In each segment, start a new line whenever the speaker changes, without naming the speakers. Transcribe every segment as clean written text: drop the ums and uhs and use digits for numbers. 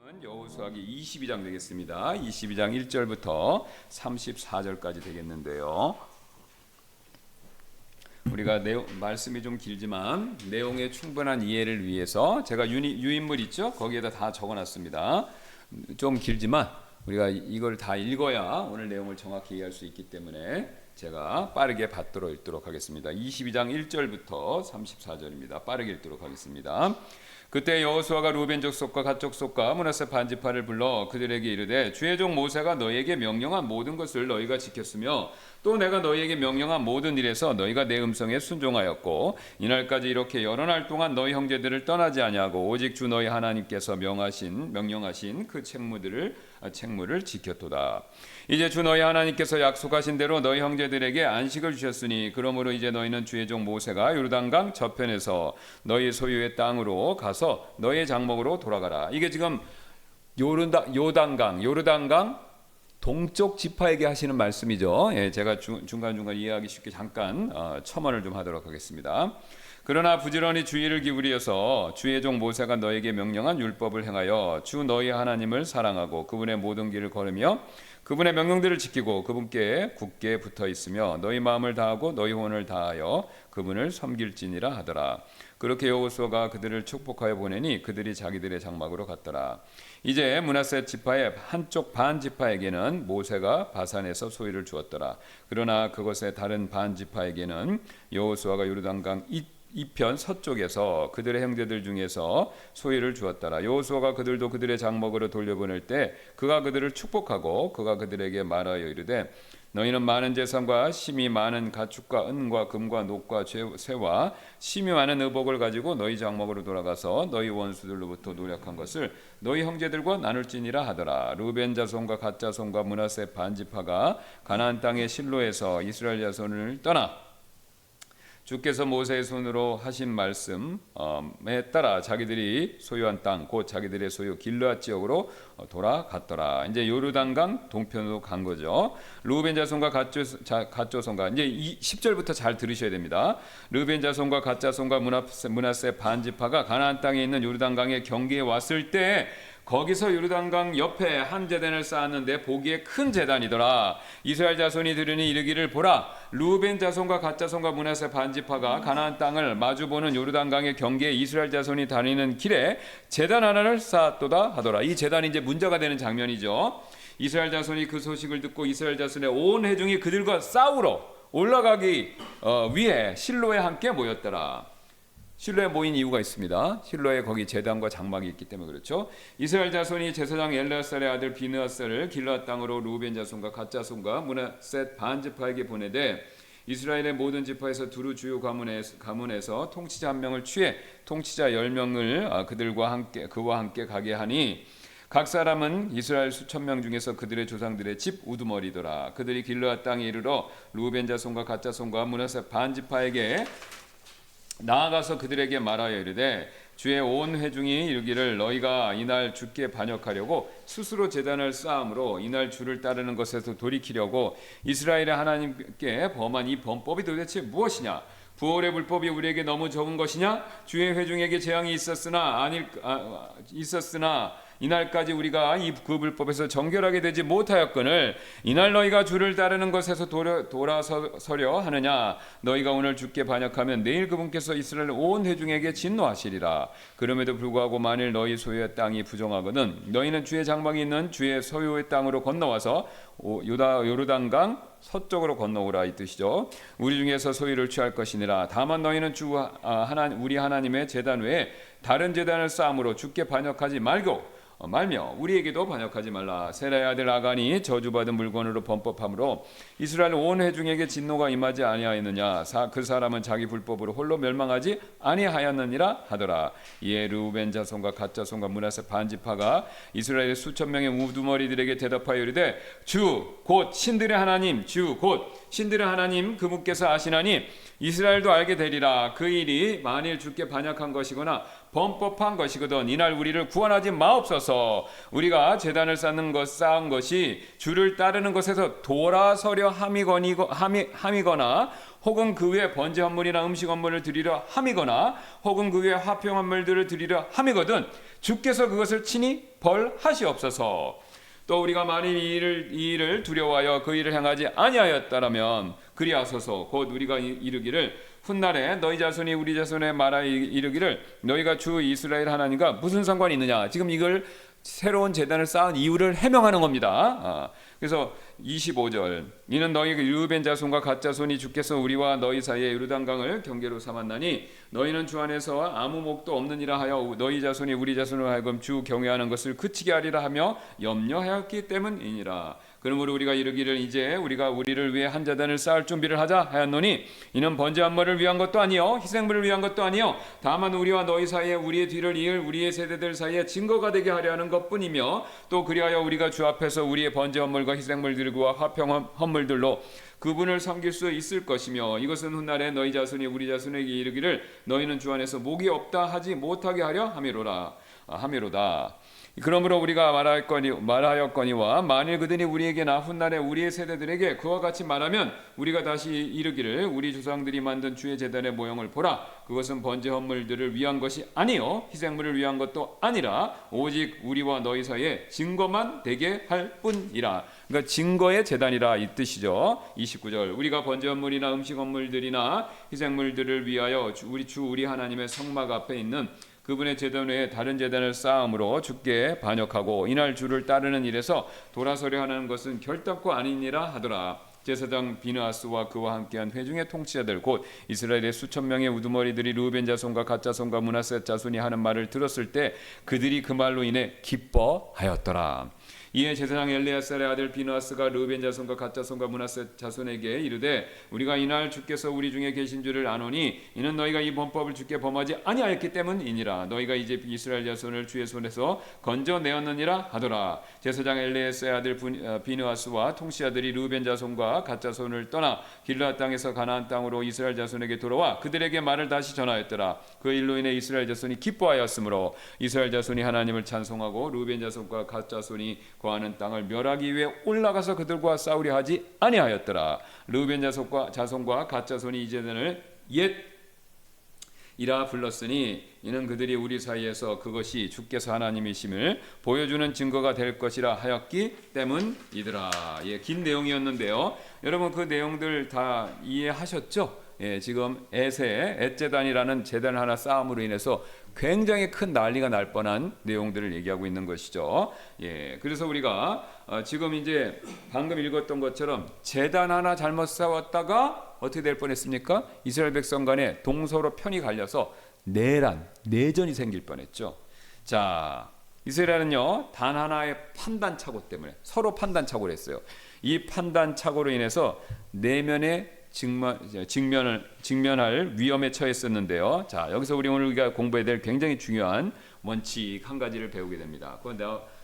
여호수아기 22장 되겠습니다. 22장 1절부터 34절까지 되겠는데요. 우리가 말씀이 좀 길지만 내용의 충분한 이해를 위해서 제가 유인물 있죠? 거기에다 다 적어놨습니다. 좀 길지만 우리가 이걸 다 읽어야 오늘 내용을 정확히 이해할 수 있기 때문에 제가 빠르게 받도록 읽도록 하겠습니다. 22장 1절부터 34절입니다. 빠르게 읽도록 하겠습니다. 그때 여호수아가 루벤 족속과 갓 족속과 므낫세 반지파를 불러 그들에게 이르되 주의 종 모세가 너희에게 명령한 모든 것을 너희가 지켰으며 또 내가 너희에게 명령한 모든 일에서 너희가 내 음성에 순종하였고 이날까지 이렇게 여러 날 동안 너희 형제들을 떠나지 아니하고 오직 주 너희 하나님께서 명령하신 그 책무를 지켰도다. 이제 주 너희 하나님께서 약속하신 대로 너희 형제들에게 안식을 주셨으니 그러므로 이제 너희는 주의 종 모세가 요르단강 저편에서 너희 소유의 땅으로 가서 너희의 장목으로 돌아가라. 이게 지금 요르단강 동쪽 지파에게 하시는 말씀이죠. 제가 중간중간 이해하기 쉽게 잠깐 첨언을 좀 하도록 하겠습니다. 그러나 부지런히 주의를 기울여서 주의 종 모세가 너에게 명령한 율법을 행하여 주 너희 하나님을 사랑하고 그분의 모든 길을 걸으며 그분의 명령들을 지키고 그분께 굳게 붙어 있으며 너희 마음을 다하고 너희 혼을 다하여 그분을 섬길지니라 하더라. 그렇게 여호수아가 그들을 축복하여 보내니 그들이 자기들의 장막으로 갔더라. 이제 므낫세 지파의 한쪽 반 지파에게는 모세가 바산에서 소유를 주었더라. 그러나 그것의 다른 반 지파에게는 여호수아가 요르단강 이편 서쪽에서 그들의 형제들 중에서 소유를 주었더라. 여호수아가 그들도 그들의 장막으로 돌려보낼 때 그가 그들을 축복하고 그가 그들에게 말하여 이르되 너희는 많은 재산과 심이 많은 가축과 은과 금과 녹과 쇠와 심이 많은 의복을 가지고 너희 장막으로 돌아가서 너희 원수들로부터 노력한 것을 너희 형제들과 나눌지니라 하더라. 루벤 자손과 갓 자손과 므낫세 반지파가 가나안 땅의 실로에서 이스라엘 자손을 떠나 주께서 모세의 손으로 하신 말씀에 따라 자기들이 소유한 땅 곧 자기들의 소유 길르앗 지역으로 돌아갔더라. 이제 요르단강 동편으로 간 거죠. 루벤 자손과 갓 자손과 이제 10절부터 잘 들으셔야 됩니다. 루벤 자손과 갓 자손과 므낫세 반지파가 가나안 땅에 있는 요르단강의 경계에 왔을 때 거기서 요르단강 옆에 한 제단을 쌓았는데 보기에 큰 제단이더라. 이스라엘 자손이 들으니 이르기를 보라 루벤 자손과 갓 자손과 므낫세 반지파가 가나안 땅을 마주보는 요르단강의 경계에 이스라엘 자손이 다니는 길에 제단 하나를 쌓았도다 하더라. 이 제단이 이제 문제가 되는 장면이죠. 이스라엘 자손이 그 소식을 듣고 이스라엘 자손의 온 회중이 그들과 싸우러 올라가기 위해 실로에 함께 모였더라. 실로에 모인 이유가 있습니다. 실로에 거기 제단과 장막이 있기 때문에 그렇죠. 이스라엘 자손이 제사장 엘르아살의 아들 비느하스를 길르앗 땅으로 루벤 자손과 갓 자손과 므낫세 반지파에게 보내되 이스라엘의 모든 지파에서 두루 주요 가문에서 통치자 한 명을 취해 통치자 10명을 그와 함께 가게 하니 각 사람은 이스라엘 수천 명 중에서 그들의 조상들의 집 우두머리더라. 그들이 길르앗 땅에 이르러 루벤 자손과 갓 자손과 므낫세 반지파에게 나아가서 그들에게 말하여 이르되 주의 온 회중이 이르기를 너희가 이날 주께 반역하려고 스스로 제단을 쌓음으로 이날 주를 따르는 것에서 돌이키려고 이스라엘의 하나님께 범한 이 범법이 도대체 무엇이냐? 부활의 불법이 우리에게 너무 적은 것이냐? 주의 회중에게 재앙이 있었으나 이날까지 우리가 그 불법에서 정결하게 되지 못하였거늘 이날 너희가 주를 따르는 것에서 돌아서려 하느냐? 너희가 오늘 주께 반역하면 내일 그분께서 이스라엘 온 회중에게 진노하시리라. 그럼에도 불구하고 만일 너희 소유의 땅이 부정하거든 너희는 주의 장막이 있는 주의 소유의 땅으로 건너와서 요르단강 서쪽으로 건너오라 이 뜻이죠. 우리 중에서 소유를 취할 것이니라. 다만 너희는 우리 하나님의 제단 외에 다른 제단을 쌓음으로 주께 반역하지 말며 우리에게도 반역하지 말라. 세라의 아들 아간이 저주받은 물건으로 범법함으로 이스라엘 온 회중에게 진노가 임하지 아니하였느냐? 그 사람은 자기 불법으로 홀로 멸망하지 아니하였느니라 하더라. 이에 루벤 자손과 갓 자손과 므낫세 반지파가 이스라엘의 수천 명의 우두머리들에게 대답하여 이르되 주 곧 신들의 하나님 그분께서 아시나니 이스라엘도 알게 되리라. 그 일이 만일 주께 반역한 것이거나 범법한 것이거든. 이날 우리를 구원하지 마옵소서. 우리가 제단을 쌓은 것이 주를 따르는 것에서 돌아서려 함이거나 혹은 그 외에 번제 헌물이나 음식 헌물을 드리려 함이거나 혹은 그 외에 화평 헌물들을 드리려 함이거든 주께서 그것을 친히 벌하시옵소서. 또 우리가 만일 이 일을 두려워하여 그 일을 행하지 아니하였다라면 그리하소서. 곧 우리가 이르기를 훗날에 너희 자손이 우리 자손에 말하 이르기를 너희가 주 이스라엘 하나님과 무슨 상관이 있느냐. 지금 이걸 새로운 제단을 쌓은 이유를 해명하는 겁니다. 그래서 25절 이는 너희 르우벤 자손과 갓 자손이 주께서 우리와 너희 사이에 요르단강을 경계로 삼았나니 너희는 주 안에서 아무 목도 없느니라 하여 너희 자손이 우리 자손을 하여금 주 경외하는 것을 그치게 하리라 하며 염려하였기 때문이니라. 그러므로 우리가 이르기를 이제 우리가 우리를 위해 한 제단을 쌓을 준비를 하자 하였노니 이는 번제 한물을 위한 것도 아니요 희생물을 위한 것도 아니요 다만 우리와 너희 사이에 우리의 뒤를 이을 우리의 세대들 사이에 증거가 되게 하려 하는 것뿐이며 또 그리하여 우리가 주 앞에서 우리의 번제 헌물과 희생물들과 화평 헌물들로 그분을 섬길 수 있을 것이며 이것은 훗날에 너희 자손이 우리 자손에게 이르기를 너희는 주 안에서 목이 없다 하지 못하게 하려 함이로다. 그러므로 우리가 말하였거니와 만일 그들이 우리에게나 훗날에 우리의 세대들에게 그와 같이 말하면 우리가 다시 이르기를 우리 조상들이 만든 주의 제단의 모형을 보라. 그것은 번제 헌물들을 위한 것이 아니요 희생물을 위한 것도 아니라 오직 우리와 너희 사이에 증거만 되게 할 뿐이라. 그러니까 증거의 제단이라 이 뜻이죠. 29절 우리가 번제 헌물이나 음식 헌물들이나 희생물들을 위하여 우리 하나님의 성막 앞에 있는 그분의 제단 외에 다른 제단을 쌓음으로 주께 반역하고 이날 주를 따르는 일에서 돌아서려 하는 것은 결단코 아니니라 하더라. 제사장 비느하스와 그와 함께한 회중의 통치자들 곧 이스라엘의 수천 명의 우두머리들이 르우벤 자손과 갓 자손과 므낫세 자손이 하는 말을 들었을 때 그들이 그 말로 인해 기뻐하였더라. 이에 제사장 엘레아살의 아들 비느하스가 르우벤 자손과 갓 자손과 므낫세 자손에게 이르되 우리가 이날 주께서 우리 중에 계신 줄을 아노니 이는 너희가 이 범법을 주께 범하지 아니하였기 때문이니라. 너희가 이제 이스라엘 자손을 주의 손에서 건져내었느니라 하더라. 제사장 엘레아살의 아들 비느하스와 통치자들이 르우벤 자손과 갓 자손을 떠나 길르앗 땅에서 가나안 땅으로 이스라엘 자손에게 돌아와 그들에게 말을 다시 전하였더라. 그 일로 인해 이스라엘 자손이 기뻐하였으므로 이스라엘 자손이 하나님을 찬송하고 르우벤 자손과 갓 자손이 거하는 땅을 멸하기 위해 올라가서 그들과 싸우려 하지 아니하였더라. 르우벤 자손과 갓 자손이 이 제단을 옛이라 불렀으니 이는 그들이 우리 사이에서 그것이 주께서 하나님이심을 보여주는 증거가 될 것이라 하였기 때문이더라. 긴 내용이었는데요. 여러분 그 내용들 다 이해하셨죠? 지금 엣제단이라는 제단 하나 쌓음으로 인해서 굉장히 큰 난리가 날 뻔한 내용들을 얘기하고 있는 것이죠. 그래서 우리가 지금 이제 방금 읽었던 것처럼 제단 하나 잘못 쌓았다가 어떻게 될 뻔했습니까? 이스라엘 백성 간에 동서로 편이 갈려서 내전이 생길 뻔했죠. 자, 이스라엘은요 단 하나의 판단착오 때문에 서로 판단착오를 했어요. 이 판단착오로 인해서 내면의 직면할 위험에 처했었는데요. 자, 여기서 우리가 공부해야 될 굉장히 중요한 원칙 한 가지를 배우게 됩니다. 그건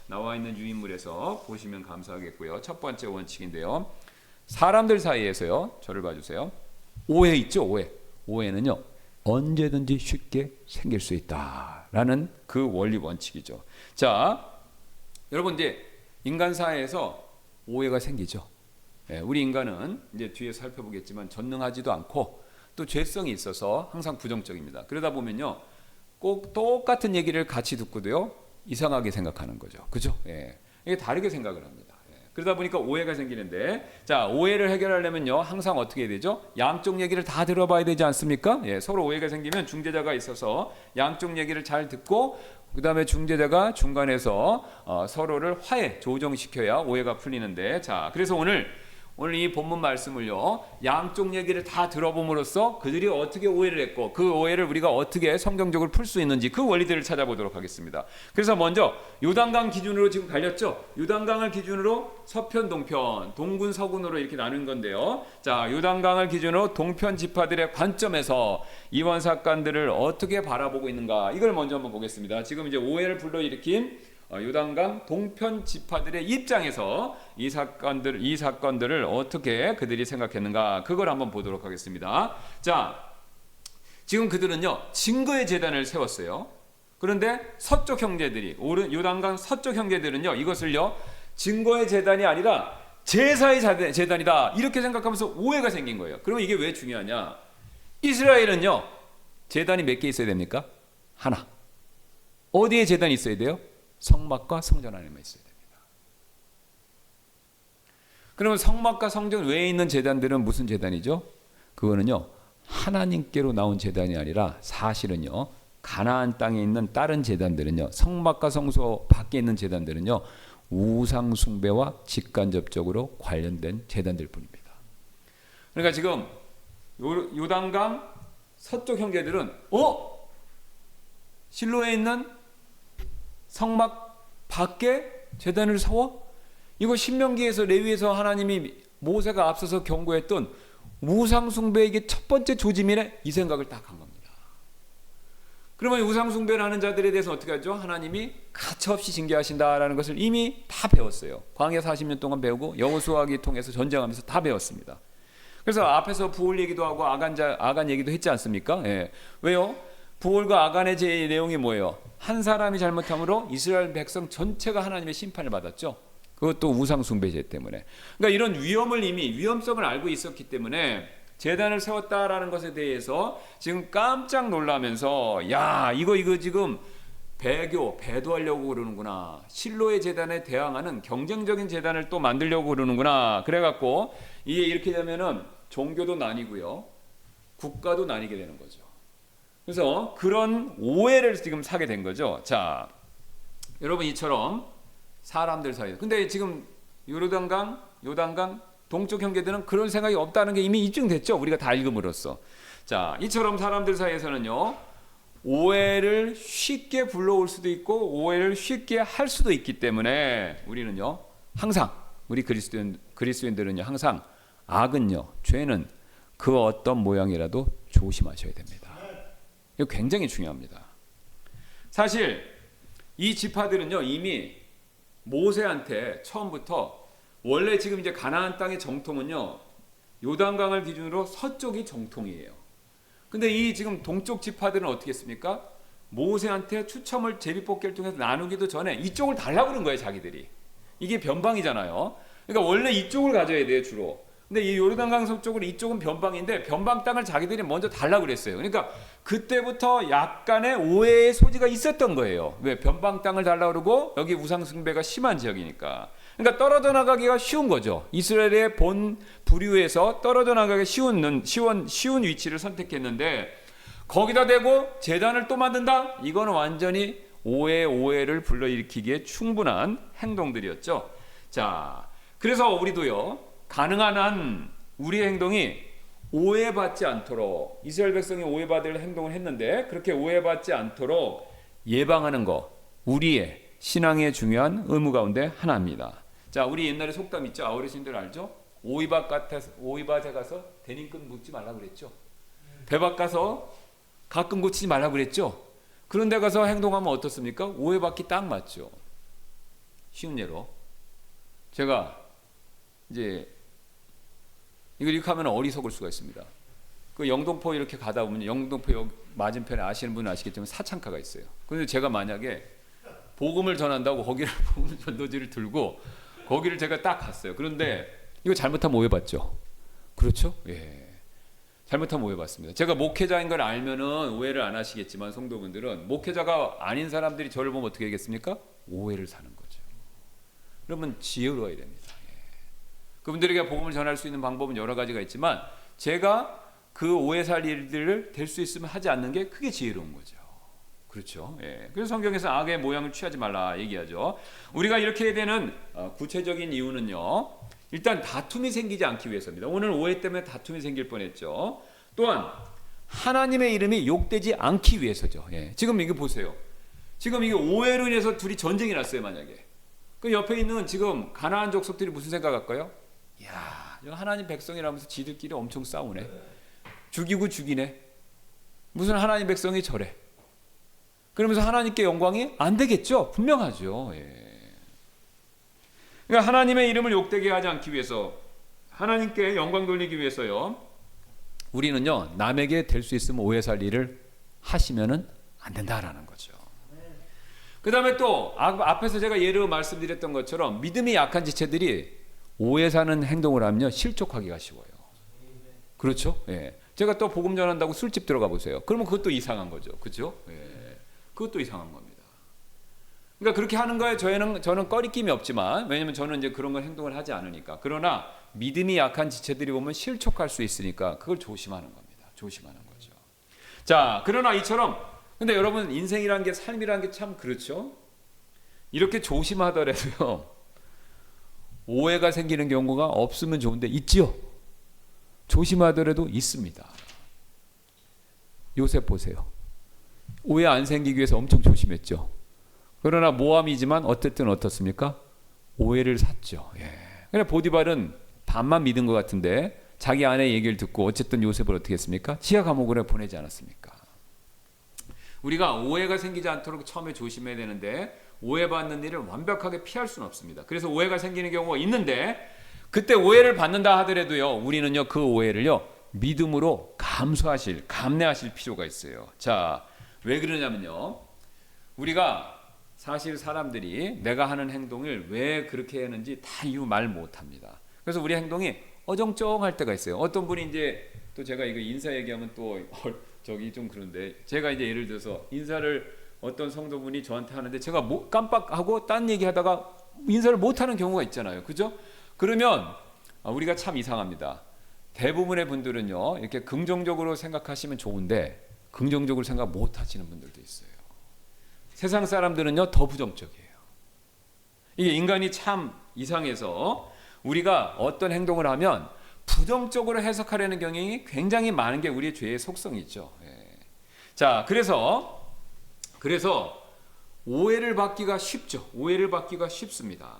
나와 있는 유인물에서 보시면 감사하겠고요. 첫 번째 원칙인데요. 사람들 사이에서요. 저를 봐주세요. 오해 있죠, 오해. 오해는요 언제든지 쉽게 생길 수 있다라는 그 원리 원칙이죠. 자, 여러분 이제 인간 사회에서 오해가 생기죠. 우리 인간은 이제 뒤에 살펴보겠지만 전능하지도 않고 또 죄성이 있어서 항상 부정적입니다. 그러다 보면요 꼭 똑같은 얘기를 같이 듣고도요 이상하게 생각하는 거죠. 그죠? 이게 다르게 생각을 합니다. 그러다 보니까 오해가 생기는데, 자, 오해를 해결하려면요 항상 어떻게 해야 되죠? 양쪽 얘기를 다 들어봐야 되지 않습니까? 서로 오해가 생기면 중재자가 있어서 양쪽 얘기를 잘 듣고 그 다음에 중재자가 중간에서 서로를 조정시켜야 오해가 풀리는데, 자, 그래서 오늘 이 본문 말씀을요 양쪽 얘기를 다 들어봄으로써 그들이 어떻게 오해를 했고 그 오해를 우리가 어떻게 성경적으로 풀 수 있는지 그 원리들을 찾아보도록 하겠습니다. 그래서 먼저 요단강 기준으로 지금 갈렸죠. 요단강을 기준으로 서편 동편 동군 서군으로 이렇게 나눈 건데요. 자, 요단강을 기준으로 동편 지파들의 관점에서 이번 사건들을 어떻게 바라보고 있는가, 이걸 먼저 한번 보겠습니다. 지금 이제 오해를 불러일으킨 요단강 동편 지파들의 입장에서 이 사건들을 어떻게 그들이 생각했는가, 그걸 한번 보도록 하겠습니다. 자, 지금 그들은요 증거의 제단을 세웠어요. 그런데 서쪽 형제들이, 요단강 서쪽 형제들은요, 이것을요, 증거의 제단이 아니라 제사의 제단이다, 이렇게 생각하면서 오해가 생긴 거예요. 그러면 이게 왜 중요하냐? 이스라엘은요, 제단이 몇 개 있어야 됩니까? 하나. 어디에 제단이 있어야 돼요? 성막과 성전 안에만 있어야 됩니다. 그러면 성막과 성전 외에 있는 제단들은 무슨 제단이죠? 그거는요, 하나님께로 나온 제단이 아니라 사실은요, 가나안 땅에 있는 다른 제단들은요, 성막과 성소 밖에 있는 제단들은요, 우상 숭배와 직간접적으로 관련된 제단들 뿐입니다. 그러니까 지금 요단강 서쪽 형제들은 실로에 있는 성막 밖에 제단을 세워? 이거 신명기에서 레위에서 하나님이 모세가 앞서서 경고했던 우상 숭배에게 첫 번째 조짐이네, 이 생각을 딱 한 겁니다. 그러면 우상 숭배를 하는 자들에 대해서 어떻게 하죠? 하나님이 가차없이 징계하신다라는 것을 이미 다 배웠어요. 광야 40년 동안 배우고 여호수아기 통해서 전쟁하면서 다 배웠습니다. 그래서 앞에서 부올 얘기도 하고 아간 얘기도 했지 않습니까? 예. 왜요? 부올과 아간의 제 내용이 뭐예요? 한 사람이 잘못함으로 이스라엘 백성 전체가 하나님의 심판을 받았죠. 그것도 우상 숭배죄 때문에. 그러니까 이런 위험성을 알고 있었기 때문에 제단을 세웠다라는 것에 대해서 지금 깜짝 놀라면서, 야, 이거 지금 배도하려고 그러는구나. 실로의 제단에 대항하는 경쟁적인 제단을 또 만들려고 그러는구나. 그래갖고 이게 이렇게 되면은 종교도 나뉘고요, 국가도 나뉘게 되는 거죠. 그래서 그런 오해를 지금 사게 된 거죠. 자, 여러분, 이처럼 사람들 사이에, 근데 지금 요단강 동쪽 형제들은 그런 생각이 없다는 게 이미 입증됐죠. 우리가 다 읽음으로써. 자, 이처럼 사람들 사이에서는요, 오해를 쉽게 불러올 수도 있고 오해를 쉽게 할 수도 있기 때문에 우리는요, 항상 우리 그리스도인들은요, 항상 악은요, 죄는 그 어떤 모양이라도 조심하셔야 됩니다. 이거 굉장히 중요합니다. 사실 이 지파들은요, 이미 모세한테 처음부터, 원래 지금 이제 가나안 땅의 정통은요, 요단강을 기준으로 서쪽이 정통이에요. 근데 이 지금 동쪽 지파들은 어떻게 했습니까? 모세한테 추첨을 제비뽑기를 통해서 나누기도 전에 이쪽을 달라고 그런 거예요, 자기들이. 이게 변방이잖아요. 그러니까 원래 이쪽을 가져야 돼요, 주로. 근데 이 요르단강 서쪽으로 이쪽은 변방인데 변방 땅을 자기들이 먼저 달라고 그랬어요. 그러니까 그때부터 약간의 오해의 소지가 있었던 거예요. 왜? 변방 땅을 달라고 그러고 여기 우상 숭배가 심한 지역이니까. 그러니까 떨어져 나가기가 쉬운 거죠. 이스라엘의 본 부류에서 떨어져 나가기 쉬운 위치를 선택했는데 거기다 대고 제단을 또 만든다? 이거는 완전히 오해를 불러일으키기에 충분한 행동들이었죠. 자, 그래서 우리도요, 가능한 한 우리의 행동이 오해받지 않도록, 이스라엘 백성이 오해받을 행동을 했는데 그렇게 오해받지 않도록 예방하는 거, 우리의 신앙의 중요한 의무 가운데 하나입니다. 자, 우리 옛날에 속담 있죠? 어르신들 알죠? 오이밭에 가서 대님끝 묻지 말라 그랬죠. 배밭 가서 가끔 고치지 말라 그랬죠. 그런 데 가서 행동하면 어떻습니까? 오해받기 딱 맞죠. 쉬운 예로 제가 이제 이걸 이렇게 하면 어리석을 수가 있습니다. 그 영동포 이렇게 가다 보면 영동포 여기 맞은편에 아시는 분은 아시겠지만 사창가가 있어요. 그런데 제가 만약에 복음을 전한다고 거기를 복음 전도지를 들고 거기를 제가 딱 갔어요. 그런데 이거 잘못하면 오해받죠. 그렇죠? 예. 잘못하면 오해받습니다. 제가 목회자인 걸 알면은 오해를 안 하시겠지만 성도분들은 목회자가 아닌 사람들이 저를 보면 어떻게 하겠습니까? 오해를 사는 거죠. 그러면 지혜로워야 됩니다. 그분들에게 복음을 전할 수 있는 방법은 여러 가지가 있지만 제가 그 오해 살 일들을 될 수 있으면 하지 않는 게 그게 지혜로운 거죠. 그렇죠. 예. 그래서 성경에서 악의 모양을 취하지 말라 얘기하죠. 우리가 이렇게 해야 되는 구체적인 이유는요, 일단 다툼이 생기지 않기 위해서입니다. 오늘 오해 때문에 다툼이 생길 뻔했죠. 또한 하나님의 이름이 욕되지 않기 위해서죠. 예. 지금 이거 보세요. 지금 이게 오해로 인해서 둘이 전쟁이 났어요. 만약에 그 옆에 있는 지금 가나안 족속들이 무슨 생각할까요? 야, 하나님 백성이라면서 지들끼리 엄청 싸우네. 죽이고 죽이네. 무슨 하나님 백성이 저래. 그러면서 하나님께 영광이 안 되겠죠. 분명하죠. 예. 그러니까 하나님의 이름을 욕되게 하지 않기 위해서, 하나님께 영광 돌리기 위해서요, 우리는요, 남에게 될 수 있으면 오해 살 일을 하시면은 안 된다라는 거죠. 그다음에 또 앞에서 제가 예로 말씀드렸던 것처럼 믿음이 약한 지체들이 오해 사는 행동을 하면요 실족하기가 쉬워요. 그렇죠? 예. 제가 또 복음 전한다고 술집 들어가 보세요. 그러면 그것도 이상한 거죠. 그렇죠? 예. 그것도 이상한 겁니다. 그러니까 그렇게 하는 거에 저는 꺼리낌이 없지만, 왜냐면 저는 이제 그런 걸 행동을 하지 않으니까. 그러나 믿음이 약한 지체들이 보면 실족할 수 있으니까 그걸 조심하는 겁니다. 조심하는 거죠. 자, 그러나 이처럼, 근데 여러분 인생이란 게, 삶이란 게 참 그렇죠. 이렇게 조심하더라도요 오해가 생기는 경우가 없으면 좋은데 있지요. 조심하더라도 있습니다. 요셉 보세요. 오해 안 생기기 위해서 엄청 조심했죠. 그러나 모함이지만 어쨌든 어떻습니까? 오해를 샀죠. 예. 그래 보디발은 반만 믿은 것 같은데 자기 아내의 얘기를 듣고 어쨌든 요셉을 어떻게 했습니까? 지하 감옥으로 보내지 않았습니까? 우리가 오해가 생기지 않도록 처음에 조심해야 되는데 오해받는 일을 완벽하게 피할 수는 없습니다. 그래서 오해가 생기는 경우가 있는데 그때 오해를 받는다 하더라도요 우리는요 그 오해를요 믿음으로 감내하실 필요가 있어요. 자, 왜 그러냐면요 우리가 사실 사람들이 내가 하는 행동을 왜 그렇게 하는지 다 이유 말 못합니다. 그래서 우리 행동이 어정쩡할 때가 있어요. 어떤 분이 이제 또 제가 이거 인사 얘기하면 또 저기 좀 그런데 제가 이제 예를 들어서 인사를 어떤 성도분이 저한테 하는데 제가 깜빡하고 딴 얘기하다가 인사를 못하는 경우가 있잖아요. 그죠? 그러면 우리가 참 이상합니다. 대부분의 분들은요 이렇게 긍정적으로 생각하시면 좋은데 긍정적으로 생각 못하시는 분들도 있어요. 세상 사람들은요 더 부정적이에요. 이게 인간이 참 이상해서 우리가 어떤 행동을 하면 부정적으로 해석하려는 경향이 굉장히 많은 게 우리의 죄의 속성이죠. 예. 자, 그래서 오해를 받기가 쉽죠. 오해를 받기가 쉽습니다.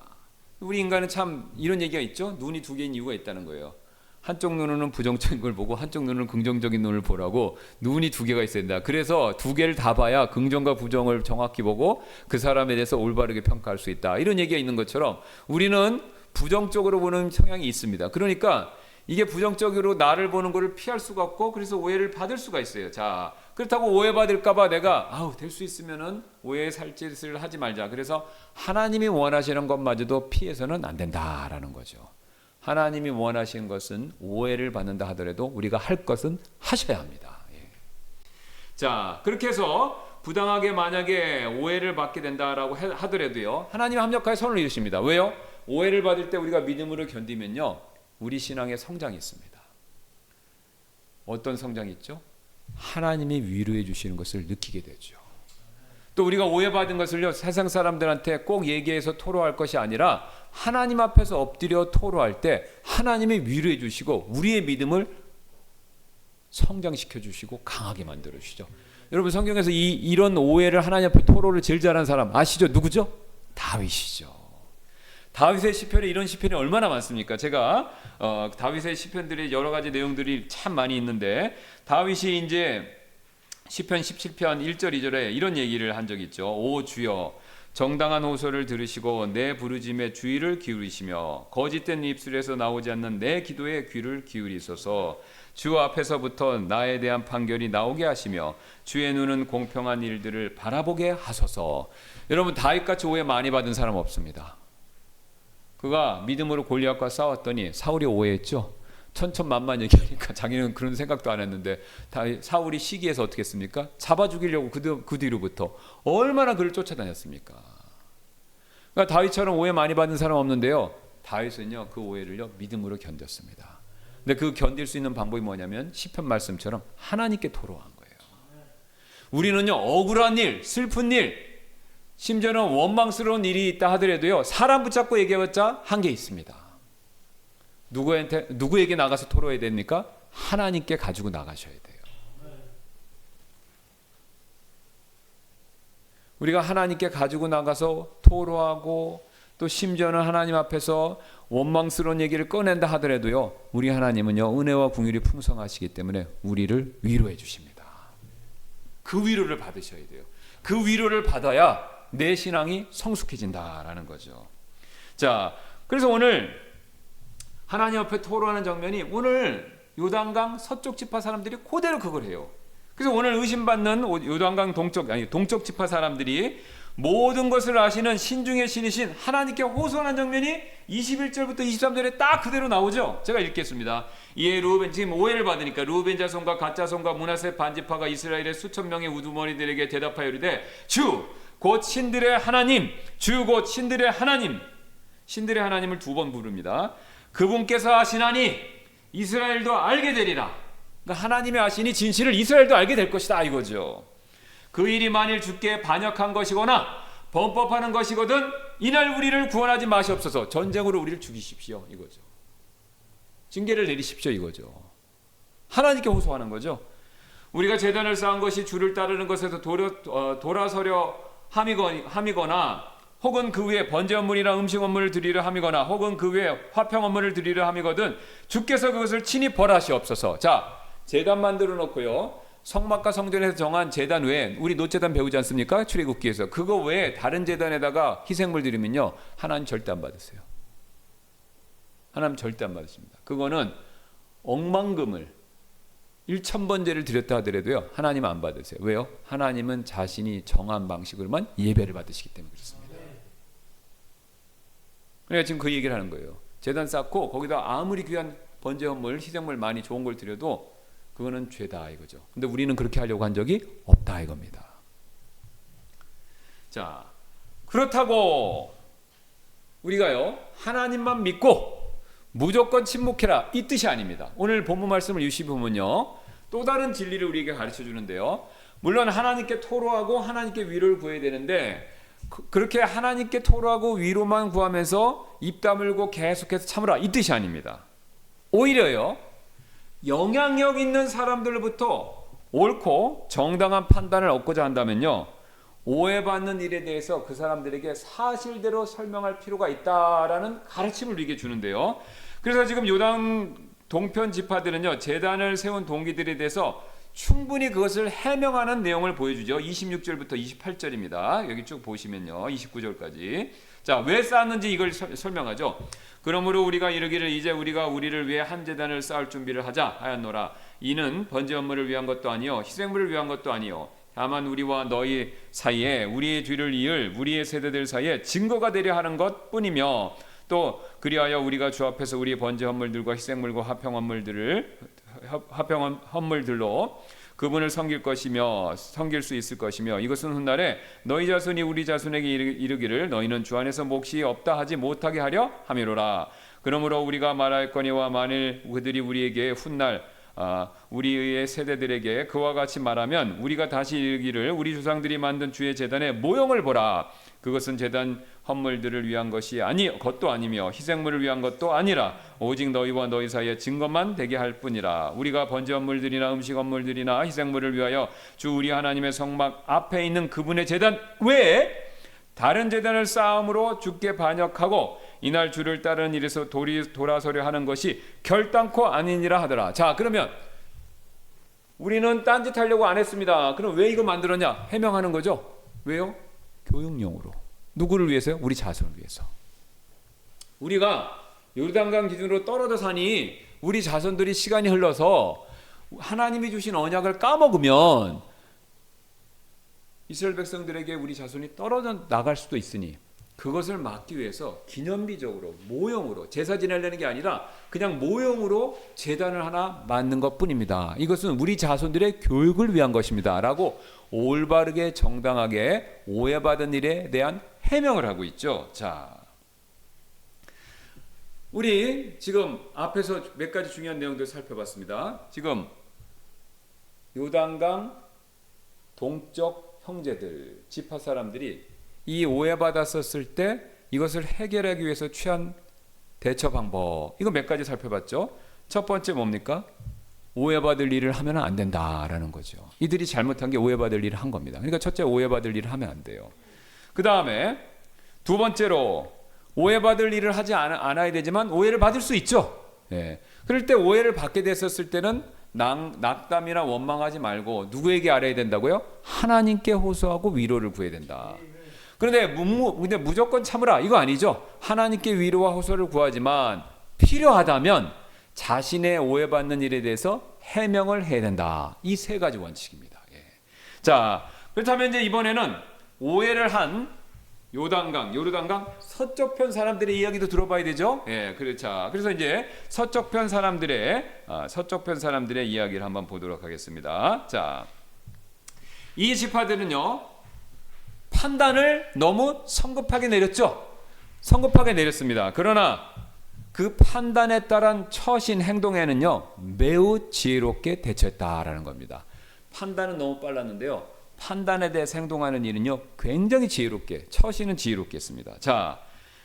우리 인간은 참 이런 얘기가 있죠. 눈이 두 개인 이유가 있다는 거예요. 한쪽 눈으로는 부정적인 걸 보고 한쪽 눈으로는 긍정적인 눈을 보라고 눈이 두 개가 있어야 된다. 그래서 두 개를 다 봐야 긍정과 부정을 정확히 보고 그 사람에 대해서 올바르게 평가할 수 있다. 이런 얘기가 있는 것처럼 우리는 부정적으로 보는 성향이 있습니다. 그러니까 이게 부정적으로 나를 보는 것을 피할 수가 없고 그래서 오해를 받을 수가 있어요. 자, 그렇다고 오해받을까 봐 내가 될 수 있으면은 오해의 살짓을 하지 말자. 그래서 하나님이 원하시는 것마저도 피해서는 안 된다라는 거죠. 하나님이 원하시는 것은 오해를 받는다 하더라도 우리가 할 것은 하셔야 합니다. 예. 자, 그렇게 해서 부당하게 만약에 오해를 받게 된다라고 하더라도요 하나님이 합력하여 선을 이루십니다. 왜요? 오해를 받을 때 우리가 믿음으로 견디면요 우리 신앙의 성장이 있습니다. 어떤 성장이 있죠? 하나님이 위로해 주시는 것을 느끼게 되죠. 또 우리가 오해받은 것을요 세상 사람들한테 꼭 얘기해서 토로할 것이 아니라 하나님 앞에서 엎드려 토로할 때 하나님이 위로해 주시고 우리의 믿음을 성장시켜 주시고 강하게 만들어 주시죠. 여러분 성경에서 이런 오해를 하나님 앞에 토로를 제일 잘하는 사람 아시죠? 누구죠? 다윗이죠. 다윗의 시편에 이런 시편이 얼마나 많습니까? 제가 다윗의 시편들의 여러 가지 내용들이 참 많이 있는데 다윗이 이제 시편 17편 1절 2절에 이런 얘기를 한 적이 있죠. 오 주여 정당한 호소를 들으시고 내 부르짐에 주의를 기울이시며 거짓된 입술에서 나오지 않는 내 기도에 귀를 기울이소서. 주 앞에서부터 나에 대한 판결이 나오게 하시며 주의 눈은 공평한 일들을 바라보게 하소서. 여러분 다윗같이 오해 많이 받은 사람 없습니다. 그가 믿음으로 골리앗과 싸웠더니 사울이 오해했죠. 천천만만 얘기하니까 자기는 그런 생각도 안 했는데 사울이 시기해서 어떻게 했습니까? 잡아 죽이려고 그 뒤로부터 얼마나 그를 쫓아다녔습니까? 그러니까 다윗처럼 오해 많이 받은 사람 없는데요 다윗은요 그 오해를요 믿음으로 견뎠습니다. 근데 그 견딜 수 있는 방법이 뭐냐면 시편 말씀처럼 하나님께 토로한 거예요. 우리는요 억울한 일, 슬픈 일, 심지어는 원망스러운 일이 있다 하더라도요 사람 붙잡고 얘기해봤자 한계 있습니다. 누구에게 나가서 토로해야 됩니까? 하나님께 가지고 나가셔야 돼요. 우리가 하나님께 가지고 나가서 토로하고 또 심지어는 하나님 앞에서 원망스러운 얘기를 꺼낸다 하더라도요 우리 하나님은요 은혜와 긍휼이 풍성하시기 때문에 우리를 위로해 주십니다. 그 위로를 받으셔야 돼요. 그 위로를 받아야 내 신앙이 성숙해진다라는 거죠. 자, 그래서 오늘 하나님 앞에 토로하는 장면이 오늘 요단강 서쪽 지파 사람들이 그대로 그걸 해요. 그래서 오늘 의심받는 요단강 동쪽 지파 사람들이 모든 것을 아시는 신중의 신이신 하나님께 호소하는 장면이 21절부터 23절에 딱 그대로 나오죠. 제가 읽겠습니다. 이에 르우벤, 지금 오해를 받으니까 르우벤 자손과 갓 자손과 므낫세 반지파가 이스라엘의 수천 명의 우두머리들에게 대답하여 이르되 주 곧 신들의 하나님, 주 곧 신들의 하나님, 신들의 하나님을 두 번 부릅니다. 그분께서 하시나니 이스라엘도 알게 되리라. 그러니까 하나님이 하시니 진실을 이스라엘도 알게 될 것이다 이거죠. 그 일이 만일 주께 반역한 것이거나 범법하는 것이거든 이날 우리를 구원하지 마시옵소서. 전쟁으로 우리를 죽이십시오 이거죠. 징계를 내리십시오 이거죠. 하나님께 호소하는 거죠. 우리가 제단을 쌓은 것이 주를 따르는 것에서 돌아서려 함이거나 혹은 그 위에 번제 업물이나 음식 업물을 드리려 함이거나 혹은 그 위에 화평 업물을 드리려 함이거든 주께서 그것을 친히 벌하시옵소서. 자, 제단 만들어 놓고요. 성막과 성전에서 정한 제단 외에 우리 노제단 배우지 않습니까? 출애굽기에서. 그거 외에 다른 제단에다가 희생물 드리면요. 하나님 절대 안 받으세요. 하나님 절대 안 받으십니다. 그거는 억만금을 1,000번제를 드렸다 하더라도요. 하나님은 안 받으세요. 왜요? 하나님은 자신이 정한 방식으로만 예배를 받으시기 때문에 그렇습니다. 그러니까 지금 그 얘기를 하는 거예요. 제단 쌓고 거기다 아무리 귀한 번제 헌물, 희생물 많이 좋은 걸 드려도 그거는 죄다 이거죠. 근데 우리는 그렇게 하려고 한 적이 없다 이겁니다. 자, 그렇다고 우리가요 하나님만 믿고 무조건 침묵해라 이 뜻이 아닙니다. 오늘 본문 말씀을 유심히 보면요 또 다른 진리를 우리에게 가르쳐 주는데요. 물론 하나님께 토로하고 하나님께 위로를 구해야 되는데 그렇게 하나님께 토로하고 위로만 구하면서 입 다물고 계속해서 참으라 이 뜻이 아닙니다. 오히려요 영향력 있는 사람들로부터 옳고 정당한 판단을 얻고자 한다면요 오해받는 일에 대해서 그 사람들에게 사실대로 설명할 필요가 있다라는 가르침을 우리에게 주는데요. 그래서 지금 요단 동편 지파들은요 제단을 세운 동기들에 대해서 충분히 그것을 해명하는 내용을 보여주죠. 26절부터 28절입니다. 여기 쭉 보시면요 29절까지. 자, 왜 쌓았는지 이걸 설명하죠. 그러므로 우리가 이르기를 이제 우리가 우리를 위해 한 제단을 쌓을 준비를 하자 하였노라. 이는 번제 업무를 위한 것도 아니요 희생물을 위한 것도 아니요 다만 우리와 너희 사이에 우리의 뒤를 이을 우리의 세대들 사이에 증거가 되려 하는 것뿐이며 또 그리하여 우리가 주 앞에서 우리의 번제 헌물들과 희생물과 화평 헌물들로 그분을 섬길 수 있을 것이며 이것은 훗날에 너희 자손이 우리 자손에게 이르기를 너희는 주 안에서 몫이 없다 하지 못하게 하려 함이로라. 그러므로 우리가 말할거니와 만일 그들이 우리에게 훗날 우리의 세대들에게 그와 같이 말하면 우리가 다시 이르기를 우리 조상들이 만든 주의 제단의 모형을 보라. 그것은 제단 헌물들을 위한 것도 아니며 희생물을 위한 것도 아니라 오직 너희와 너희 사이에 증거만 되게 할 뿐이라. 우리가 번제 헌물들이나 음식 헌물들이나 희생물을 위하여 주 우리 하나님의 성막 앞에 있는 그분의 제단 외에 다른 제단을 쌓음으로 주께 반역하고 이날 주를 따르는 일에서 돌아서려 하는 것이 결단코 아니니라 하더라. 자, 그러면 우리는 딴짓 하려고 안 했습니다. 그럼 왜 이거 만들었냐? 해명하는 거죠. 왜요? 교육용으로. 누구를 위해서요? 우리 자손을 위해서. 우리가 요르단강 기준으로 떨어져 사니 우리 자손들이 시간이 흘러서 하나님이 주신 언약을 까먹으면 이스라엘 백성들에게 우리 자손이 떨어져 나갈 수도 있으니 그것을 막기 위해서 기념비적으로 모형으로 제사 지내려는 게 아니라 그냥 모형으로 제단을 하나 만든 것뿐입니다. 이것은 우리 자손들의 교육을 위한 것입니다 라고 올바르게 정당하게 오해받은 일에 대한 해명을 하고 있죠. 자, 우리 지금 앞에서 몇 가지 중요한 내용들 살펴봤습니다. 지금 요단강 동쪽 형제들 지파 사람들이 이 오해받았었을 때 이것을 해결하기 위해서 취한 대처 방법, 이거 몇 가지 살펴봤죠. 첫 번째 뭡니까? 오해받을 일을 하면 안 된다라는 거죠. 이들이 잘못한 게 오해받을 일을 한 겁니다. 그러니까 첫째, 오해받을 일을 하면 안 돼요. 그 다음에 두 번째로 오해받을 일을 하지 않아야 되지만 오해를 받을 수 있죠. 예. 그럴 때 오해를 받게 됐었을 때는 낙담이나 원망하지 말고 누구에게 알아야 된다고요? 하나님께 호소하고 위로를 구해야 된다. 그런데 무조건 참으라 이거 아니죠. 하나님께 위로와 호소를 구하지만 필요하다면 자신의 오해받는 일에 대해서 해명을 해야 된다. 이 세 가지 원칙입니다. 예. 자, 그렇다면 이제 이번에는 오해를 한 요르단강 서쪽편 사람들의 이야기도 들어봐야 되죠. 예, 그렇죠. 그래서 이제 서쪽편 사람들의 이야기를 한번 보도록 하겠습니다. 자, 이 지파들은요 판단을 너무 성급하게 내렸죠. 성급하게 내렸습니다. 그러나 그 판단에 따른 처신 행동에는요 매우 지혜롭게 대처했다라는 겁니다. 판단은 너무 빨랐는데요, 판단에 대해서 행동하는 일은요 굉장히 지혜롭게, 처신은 지혜롭게 했습니다. 자,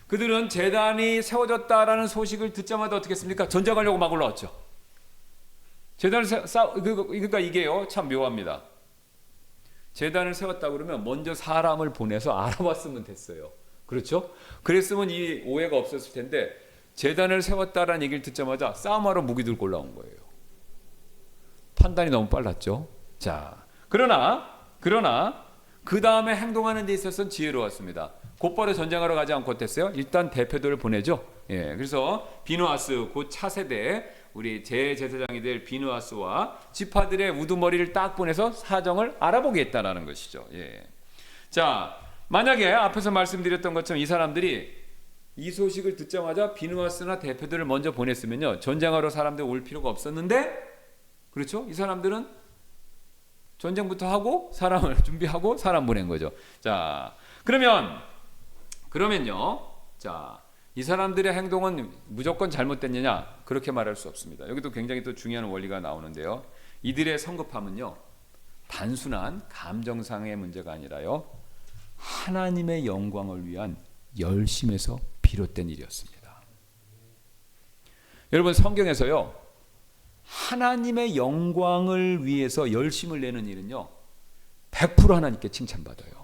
그들은 제단이 세워졌다라는 소식을 듣자마자 어떻게 했습니까? 전쟁하려고 막 올라왔죠. 제단을 그러니까 이게요 참 묘합니다. 제단을 세웠다 그러면 먼저 사람을 보내서 알아봤으면 됐어요. 그렇죠? 그랬으면 이 오해가 없었을 텐데 제단을 세웠다라는 얘기를 듣자마자 싸움하러 무기 들고 올라온 거예요. 판단이 너무 빨랐죠. 자, 그러나 그 다음에 행동하는 데 있어서는 지혜로웠습니다. 곧바로 전쟁하러 가지 않고 어땠어요? 일단 대표들을 보내죠. 예, 그래서 비누아스 곧 차세대 우리 제제사장이 될 비누아스와 지파들의 우두머리를 딱 보내서 사정을 알아보게 했다라는 것이죠. 예. 자, 만약에 앞에서 말씀드렸던 것처럼 이 사람들이 이 소식을 듣자마자 비누아스나 대표들을 먼저 보냈으면요 전쟁하러 사람들 올 필요가 없었는데, 그렇죠? 이 사람들은 전쟁부터 하고 사람을 준비하고 사람 보낸 거죠. 자, 그러면요. 자, 이 사람들의 행동은 무조건 잘못됐느냐? 그렇게 말할 수 없습니다. 여기도 굉장히 또 중요한 원리가 나오는데요. 이들의 성급함은요 단순한 감정상의 문제가 아니라요 하나님의 영광을 위한 열심에서 비롯된 일이었습니다. 여러분, 성경에서요 하나님의 영광을 위해서 열심을 내는 일은요 100% 하나님께 칭찬받아요.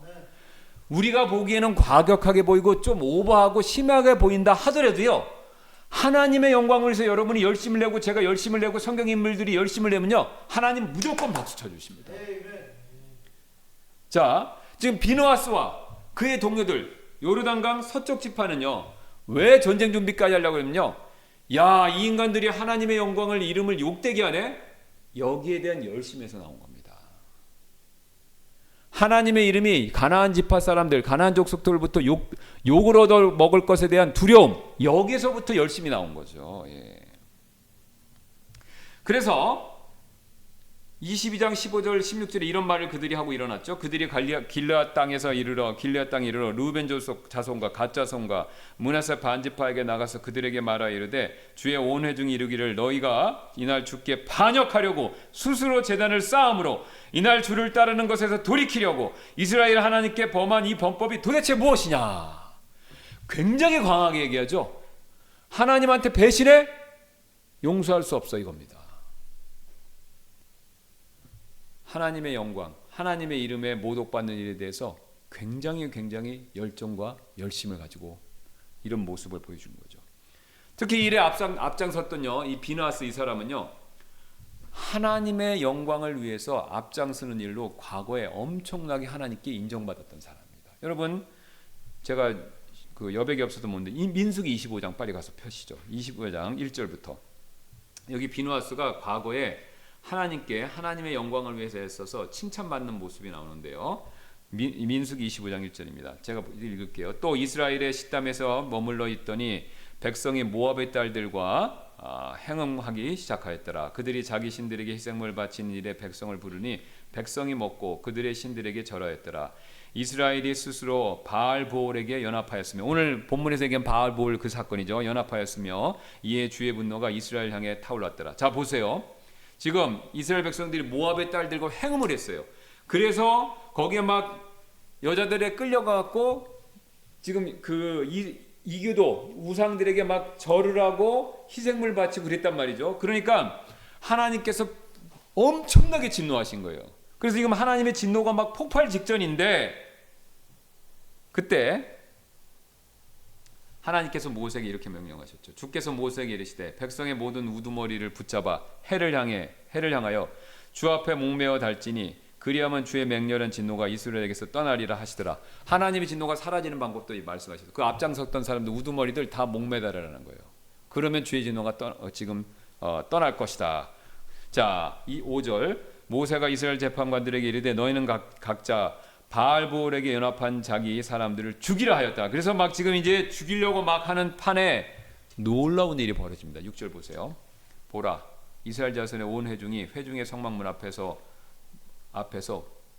우리가 보기에는 과격하게 보이고 좀 오버하고 심하게 보인다 하더라도요 하나님의 영광을 위해서 여러분이 열심을 내고 제가 열심을 내고 성경 인물들이 열심을 내면요 하나님 무조건 박수 쳐주십니다. 자, 지금 비누아스와 그의 동료들 요르단강 서쪽 지파는요 왜 전쟁 준비까지 하려고 했냐면요, 야, 이 인간들이 하나님의 영광을 이름을 욕되게 하네. 여기에 대한 열심에서 나온 겁니다. 하나님의 이름이 가나안 지파 사람들, 가나안 족속들부터 욕을 얻어 먹을 것에 대한 두려움, 여기서부터 열심이 나온 거죠. 예. 그래서 22장 15절 16절에 이런 말을 그들이 하고 일어났죠. 그들이 길르앗 땅에 이르러 루벤 자손과 갓 자손과 므낫세 반지파에게 나가서 그들에게 말하 이르되 주의 온 회중이 이르기를 너희가 이날 주께 반역하려고 스스로 제단을 쌓음으로 이날 주를 따르는 것에서 돌이키려고 이스라엘 하나님께 범한 이 범법이 도대체 무엇이냐. 굉장히 강하게 얘기하죠. 하나님한테 배신해? 용서할 수 없어, 이겁니다. 하나님의 영광, 하나님의 이름에 모독받는 일에 대해서 굉장히 열정과 열심을 가지고 이런 모습을 보여주는 거죠. 특히 이 일에 앞장섰던요 이 비누아스 이 사람은요 하나님의 영광을 위해서 앞장서는 일로 과거에 엄청나게 하나님께 인정받았던 사람입니다. 여러분, 제가 그 여백이 없어도 모르는데 이 민수기 25장 빨리 가서 펴시죠. 25장 1절부터 여기 비누아스가 과거에 하나님께 하나님의 영광을 위해서 애써서 칭찬받는 모습이 나오는데요. 민수기 25장 1절입니다. 제가 읽을게요. 또 이스라엘의 시담에서 머물러 있더니 백성이 모압의 딸들과 행음하기 시작하였더라. 그들이 자기 신들에게 희생물 바치는 일에 백성을 부르니 백성이 먹고 그들의 신들에게 절하였더라. 이스라엘이 스스로 바알보올에게 연합하였으며, 오늘 본문에서 얘기한 바알보올 그 사건이죠. 연합하였으며 이에 주의 분노가 이스라엘 향해 타올랐더라. 자, 보세요. 지금 이스라엘 백성들이 모압의 딸들과 행음을 했어요. 그래서 거기에 막 여자들에 끌려가고 지금 그 이교도 우상들에게 막 절을 하고 희생물 바치고 그랬단 말이죠. 그러니까 하나님께서 엄청나게 진노하신 거예요. 그래서 지금 하나님의 진노가 막 폭발 직전인데 그때 하나님께서 모세에게 이렇게 명령하셨죠. 주께서 모세에게 이르시되 백성의 모든 우두머리를 붙잡아 해를 향하여 주 앞에 목매어 달지니 그리하면 주의 맹렬한 진노가 이스라엘에게서 떠나리라 하시더라. 하나님의 진노가 사라지는 방법도 말씀하시죠. 그 앞장섰던 사람들 우두머리들 다 목매달으라는 거예요. 그러면 주의 진노가 떠날 것이다. 자, 이 5절 모세가 이스라엘 재판관들에게 이르되 너희는 각자 바알보올에게 연합한 자기 사람들을 죽이라 하였다. 그래서 막 지금 이제 죽이려고 막 하는 판에 놀라운 일이 벌어집니다. 6절 보세요. 보라, 이스라엘 자손의 온 회중이 회중의 성막문 앞에서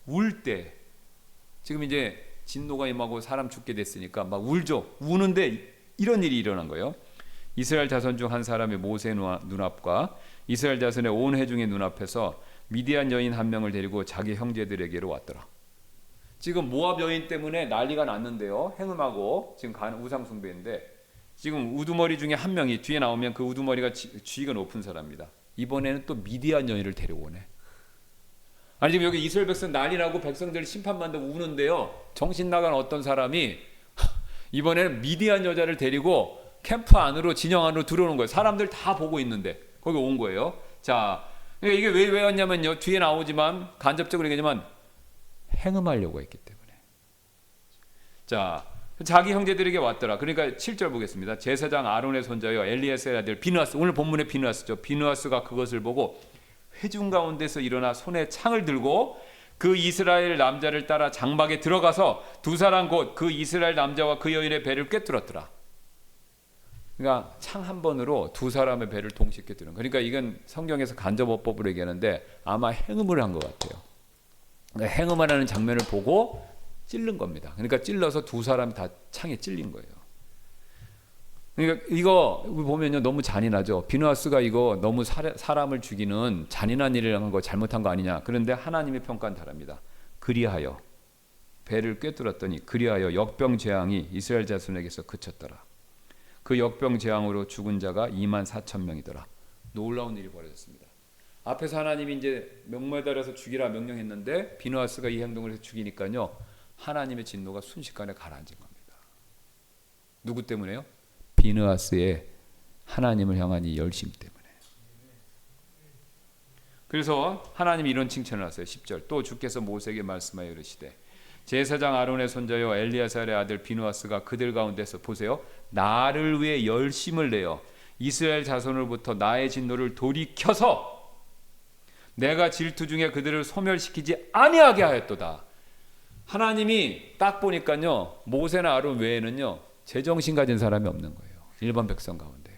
울 때, 지금 이제 진노가 임하고 사람 죽게 됐으니까 막 울죠. 우는데 이런 일이 일어난 거예요. 이스라엘 자손 중 한 사람이 모세의 눈앞과 이스라엘 자손의 온 회중의 눈앞에서 미디안 여인 한 명을 데리고 자기 형제들에게로 왔더라. 지금 모압 여인 때문에 난리가 났는데요. 행음하고 지금 가는 우상 숭배인데, 지금 우두머리 중에 한 명이 뒤에 나오면 그 우두머리가 지위가 높은 사람입니다. 이번에는 또 미디안 여인을 데려오네. 아니 지금 여기 이스라엘 백성 난리 나고 백성들이 심판받는다고 우는데요. 정신 나간 어떤 사람이 이번에는 미디안 여자를 데리고 캠프 안으로, 진영 안으로 들어오는 거예요. 사람들 다 보고 있는데 거기 온 거예요. 자, 그러니까 이게 왜 왔냐면요. 뒤에 나오지만 간접적으로 얘기하지만 행음하려고 했기 때문에. 자, 자기 형제들에게 왔더라. 그러니까 7절 보겠습니다. 제사장 아론의 손자여 엘리야스의 아들 비느하스, 오늘 본문의 비느하스죠. 비느하스가 그것을 보고 회중 가운데서 일어나 손에 창을 들고 그 이스라엘 남자를 따라 장막에 들어가서 두 사람 곧 그 이스라엘 남자와 그 여인의 배를 꿰뚫었더라. 그러니까 창 한 번으로 두 사람의 배를 동시에 꿰뚫는. 그러니까 이건 성경에서 간접어법으로 얘기하는데 아마 행음을 한 것 같아요. 그러니까 행음하는 장면을 보고 찔른 겁니다. 그러니까 찔러서 두 사람이 다 창에 찔린 거예요. 그러니까 이거 보면요 너무 잔인하죠. 비느하스가 이거 너무 사람을 죽이는 잔인한 일을 한 거, 잘못한 거 아니냐. 그런데 하나님의 평가는 다릅니다. 그리하여 배를 꿰뚫었더니 그리하여 역병 재앙이 이스라엘 자손에게서 그쳤더라. 그 역병 재앙으로 죽은 자가 24,000명이더라. 놀라운 일이 벌어졌습니다. 앞에서 하나님이 이제 명매달아서 죽이라 명령했는데 비느하스가 이 행동을 해서 죽이니까요 하나님의 진노가 순식간에 가라앉은 겁니다. 누구 때문에요? 비느하스의 하나님을 향한 이 열심 때문에. 그래서 하나님이 이런 칭찬을 하세요. 10절 또 주께서 모세에게 말씀하여 이르시되 제사장 아론의 손자여 엘리야살의 아들 비느하스가 그들 가운데서 보세요. 나를 위해 열심을 내어 이스라엘 자손으로부터 나의 진노를 돌이켜서 내가 질투 중에 그들을 소멸시키지 아니하게 하였도다. 하나님이 딱 보니까요 모세나 아론 외에는요 제정신 가진 사람이 없는 거예요. 일반 백성 가운데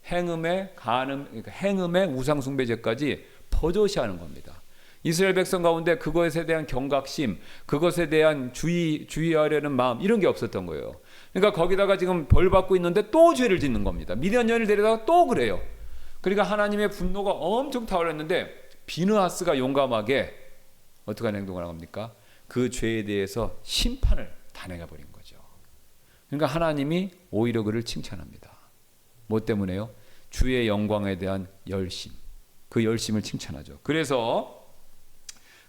행음에 간음, 그러니까 행음에 우상숭배죄까지 버젓이 하는 겁니다. 이스라엘 백성 가운데 그것에 대한 경각심, 그것에 대한 주의하려는 마음 이런 게 없었던 거예요. 그러니까 거기다가 지금 벌 받고 있는데 또 죄를 짓는 겁니다. 미디안 여인을 데려다가 또 그래요. 그러니까 하나님의 분노가 엄청 타올랐는데 비느하스가 용감하게 어떻게 하는 행동을 합니까? 그 죄에 대해서 심판을 단행해 버린 거죠. 그러니까 하나님이 오히려 그를 칭찬합니다. 뭐 때문에요? 주의 영광에 대한 열심, 그 열심을 칭찬하죠. 그래서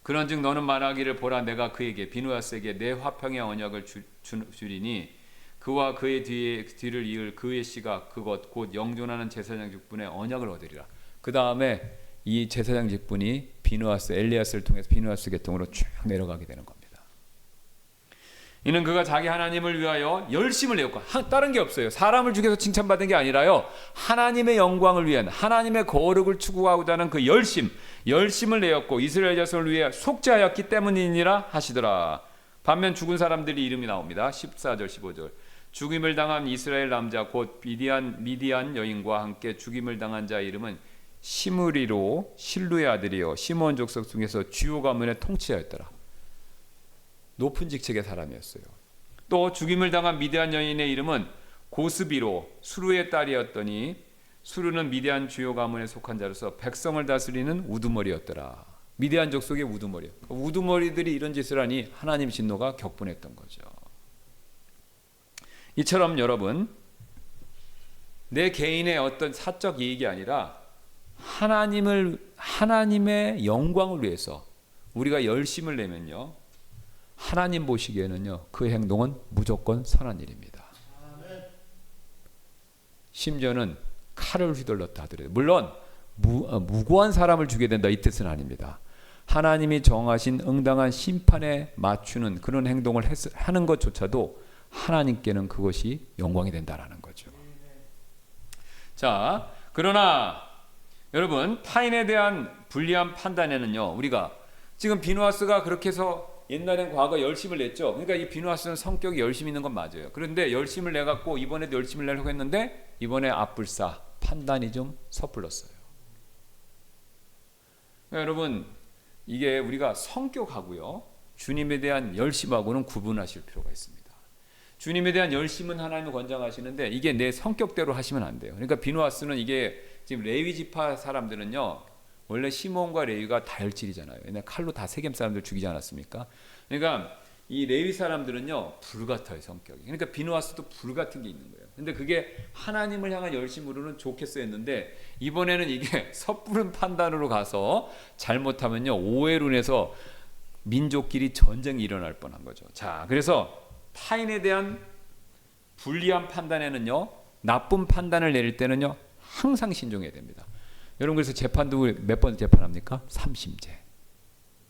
그런즉 너는 말하기를 보라 내가 그에게 비느하스에게 내 화평의 언약을 주리니 그와 그의 뒤를 이을 그의 씨가 그것 곧 영존하는 제사장 직분의 언약을 얻으리라. 그 다음에 이 제사장 직분이 비느하스, 엘리야스를 통해서 비느하스 계통으로 쭉 내려가게 되는 겁니다. 이는 그가 자기 하나님을 위하여 열심을 내었고 다른 게 없어요. 사람을 죽여서 칭찬받은 게 아니라요. 하나님의 영광을 위한 하나님의 거룩을 추구하고자 하는 그 열심을 내었고 이스라엘 자손을 위해 속죄하였기 때문이니라 하시더라. 반면 죽은 사람들이 이름이 나옵니다. 14절 15절 죽임을 당한 이스라엘 남자 곧 미디안 여인과 함께 죽임을 당한 자의 이름은 시므리로 실루의 아들이요 시므온 족속 중에서 주요 가문의 통치자였더라. 높은 직책의 사람이었어요. 또 죽임을 당한 미디안 여인의 이름은 고스비로 수루의 딸이었더니 수루는 미디안 주요 가문에 속한 자로서 백성을 다스리는 우두머리였더라. 미디안 족속의 우두머리. 우두머리들이 이런 짓을 하니 하나님 진노가 격분했던 거죠. 이처럼 여러분 내 개인의 어떤 사적 이익이 아니라 하나님의 영광을 위해서 우리가 열심을 내면요 하나님 보시기에는요 그 행동은 무조건 선한 일입니다. 심지어는 칼을 휘둘렀다 하더라도 물론 무고한 사람을 죽여야 된다 이 뜻은 아닙니다. 하나님이 정하신 응당한 심판에 맞추는 그런 행동을 하는 것조차도 하나님께는 그것이 영광이 된다라는 거죠. 자, 그러나 여러분 타인에 대한 불리한 판단에는요 우리가 지금 비느하스가 그렇게 해서 옛날엔 과거 열심을 냈죠. 그러니까 이 비누아스는 성격이 열심 있는 건 맞아요. 그런데 열심을 내갖고 이번에도 열심을 내려고 했는데 이번에 앞불사 판단이 좀 섣불렀어요. 그러니까 여러분 이게 우리가 성격하고요 주님에 대한 열심하고는 구분하실 필요가 있습니다. 주님에 대한 열심은 하나님이 권장하시는데 이게 내 성격대로 하시면 안 돼요. 그러니까 비누아스는 이게 지금 레위 지파 사람들은요 원래 시몬과 레위가 다혈질이잖아요. 옛날 칼로 다 세겜 사람들 죽이지 않았습니까? 그러니까 이 레위 사람들은요 불 같아요 성격이. 그러니까 비누아스도 불 같은 게 있는 거예요. 근데 그게 하나님을 향한 열심으로는 좋겠어 했는데 이번에는 이게 섣부른 판단으로 가서 잘못하면요 오해로 인해서 민족끼리 전쟁이 일어날 뻔한 거죠. 자, 그래서 타인에 대한 불리한 판단에는요 나쁜 판단을 내릴 때는요 항상 신중해야 됩니다. 여러분 그래서 재판도 몇 번 재판합니까? 3심제.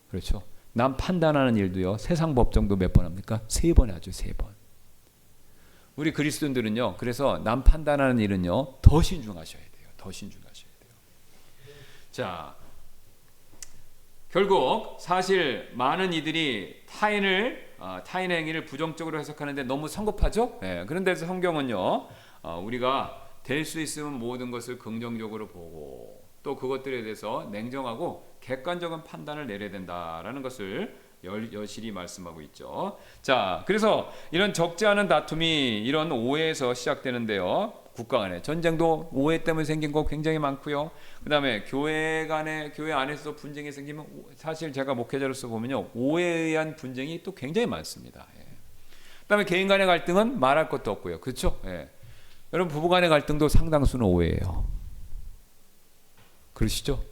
그렇죠. 남 판단하는 일도요 세상 법정도 몇 번 합니까? 3번 하죠. 3번. 우리 그리스도인들은요 그래서 남 판단하는 일은요 더 신중하셔야 돼요. 더 신중하셔야 돼요. 자, 결국 사실 많은 이들이 타인의 행위를 부정적으로 해석하는데 너무 성급하죠. 네, 그런데 성경은요 우리가 될 수 있으면 모든 것을 긍정적으로 보고 또 그것들에 대해서 냉정하고 객관적인 판단을 내려야 된다라는 것을 여실히 말씀하고 있죠. 자, 그래서 이런 적지 않은 다툼이 이런 오해에서 시작되는데요. 국가 간의 전쟁도 오해 때문에 생긴 거 굉장히 많고요. 그다음에 교회 안에서 분쟁이 생기면 사실 제가 목회자로서 보면요 오해에 의한 분쟁이 또 굉장히 많습니다. 예. 그다음에 개인 간의 갈등은 말할 것도 없고요. 그렇죠? 예. 여러분 부부 간의 갈등도 상당수는 오해예요. 그러시죠?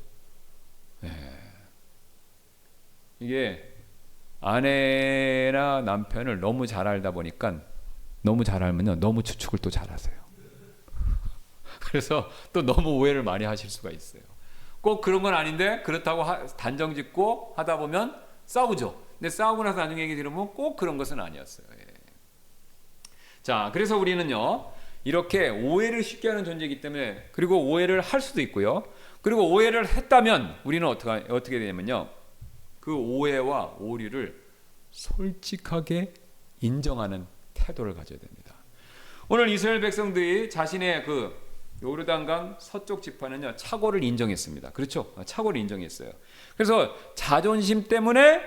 예. 이게 아내나 남편을 너무 잘 알다 보니까 너무 잘 알면요 너무 추측을 또 잘하세요. 그래서 또 너무 오해를 많이 하실 수가 있어요. 꼭 그런 건 아닌데 그렇다고 단정 짓고 하다 보면 싸우죠. 근데 싸우고 나서 나중에 얘기 들으면 꼭 그런 것은 아니었어요. 예. 자, 그래서 우리는요 이렇게 오해를 쉽게 하는 존재이기 때문에 그리고 오해를 할 수도 있고요. 그리고 오해를 했다면 우리는 어떻게 되냐면요 그 오해와 오류를 솔직하게 인정하는 태도를 가져야 됩니다. 오늘 이스라엘 백성들이 자신의 그 요르단강 서쪽 지파는요 착오를 인정했습니다. 그렇죠? 차고를 인정했어요. 그래서 자존심 때문에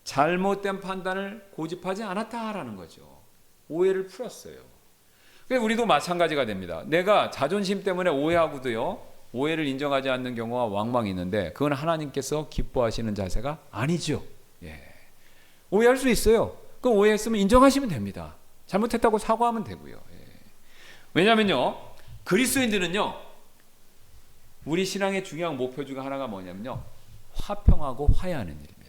잘못된 판단을 고집하지 않았다라는 거죠. 오해를 풀었어요. 그래서 우리도 마찬가지가 됩니다. 내가 자존심 때문에 오해하고도요 오해를 인정하지 않는 경우가 왕왕 있는데 그건 하나님께서 기뻐하시는 자세가 아니죠. 예. 오해할 수 있어요. 그 오해했으면 인정하시면 됩니다. 잘못했다고 사과하면 되고요. 예. 왜냐하면요 그리스도인들은요 우리 신앙의 중요한 목표 중 하나가 뭐냐면요 화평하고 화해하는 일입니다.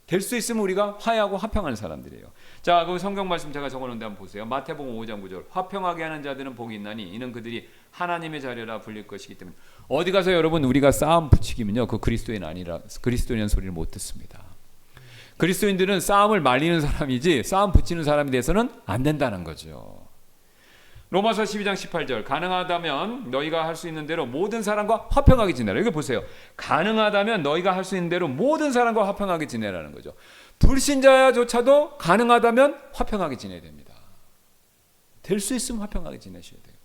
될 수 있으면 우리가 화해하고 화평하는 사람들이에요. 자, 그럼 성경 말씀 제가 적어놓은 데 한번 보세요. 마태복음 5장 9절 화평하게 하는 자들은 복이 있나니 이는 그들이 하나님의 자녀라 불릴 것이기 때문에. 어디 가서 여러분 우리가 싸움 붙이기면요 그 그리스도인 아니라 그리스도인 소리를 못 듣습니다. 그리스도인들은 싸움을 말리는 사람이지 싸움 붙이는 사람이 돼서는 안 된다는 거죠. 로마서 12장 18절 가능하다면 너희가 할 수 있는 대로 모든 사람과 화평하게 지내라. 이거 보세요. 가능하다면 너희가 할 수 있는 대로 모든 사람과 화평하게 지내라는 거죠. 불신자조차도 가능하다면 화평하게 지내야 됩니다. 될 수 있으면 화평하게 지내셔야 돼요.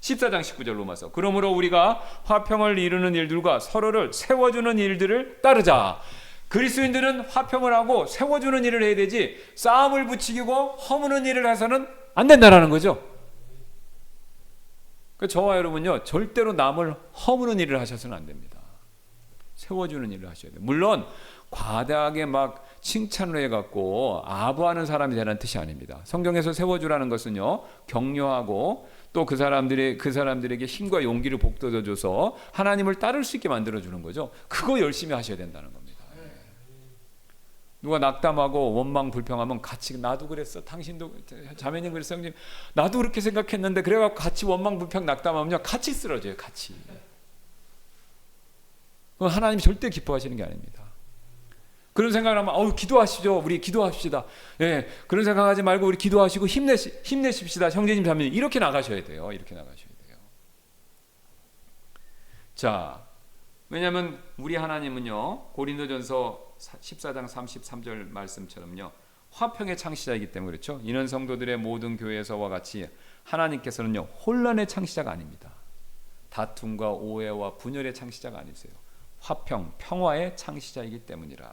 14장 19절 로마서 그러므로 우리가 화평을 이루는 일들과 서로를 세워주는 일들을 따르자. 그리스도인들은 화평을 하고 세워주는 일을 해야 되지 싸움을 부추기고 허무는 일을 해서는 안 된다는 거죠. 저와 여러분요 절대로 남을 허무는 일을 하셔서는 안 됩니다. 세워주는 일을 하셔야 돼요. 물론 과다하게 막 칭찬을 해갖고 아부하는 사람이 되라는 뜻이 아닙니다. 성경에서 세워주라는 것은요 격려하고 또 그 사람들에게 힘과 용기를 북돋아줘서 하나님을 따를 수 있게 만들어주는 거죠. 그거 열심히 하셔야 된다는 겁니다. 누가 낙담하고 원망 불평하면 같이 나도 그랬어, 당신도 자매님 그랬어, 형님 나도 그렇게 생각했는데 그래갖고 같이 원망 불평 낙담하면요 같이 쓰러져요. 같이. 그건 하나님이 절대 기뻐하시는 게 아닙니다. 그런 생각을 하면 기도하시죠. 우리 기도합시다. 예, 그런 생각하지 말고 우리 기도하시고 힘내십시다. 형제님 자매님 이렇게 나가셔야 돼요. 이렇게 나가셔야 돼요. 자, 왜냐하면 우리 하나님은요 고린도전서 14장 33절 말씀처럼요. 화평의 창시자이기 때문에 그렇죠. 이는 성도들의 모든 교회에서와 같이 하나님께서는요 혼란의 창시자가 아닙니다. 다툼과 오해와 분열의 창시자가 아니세요. 화평, 평화의 창시자이기 때문이라.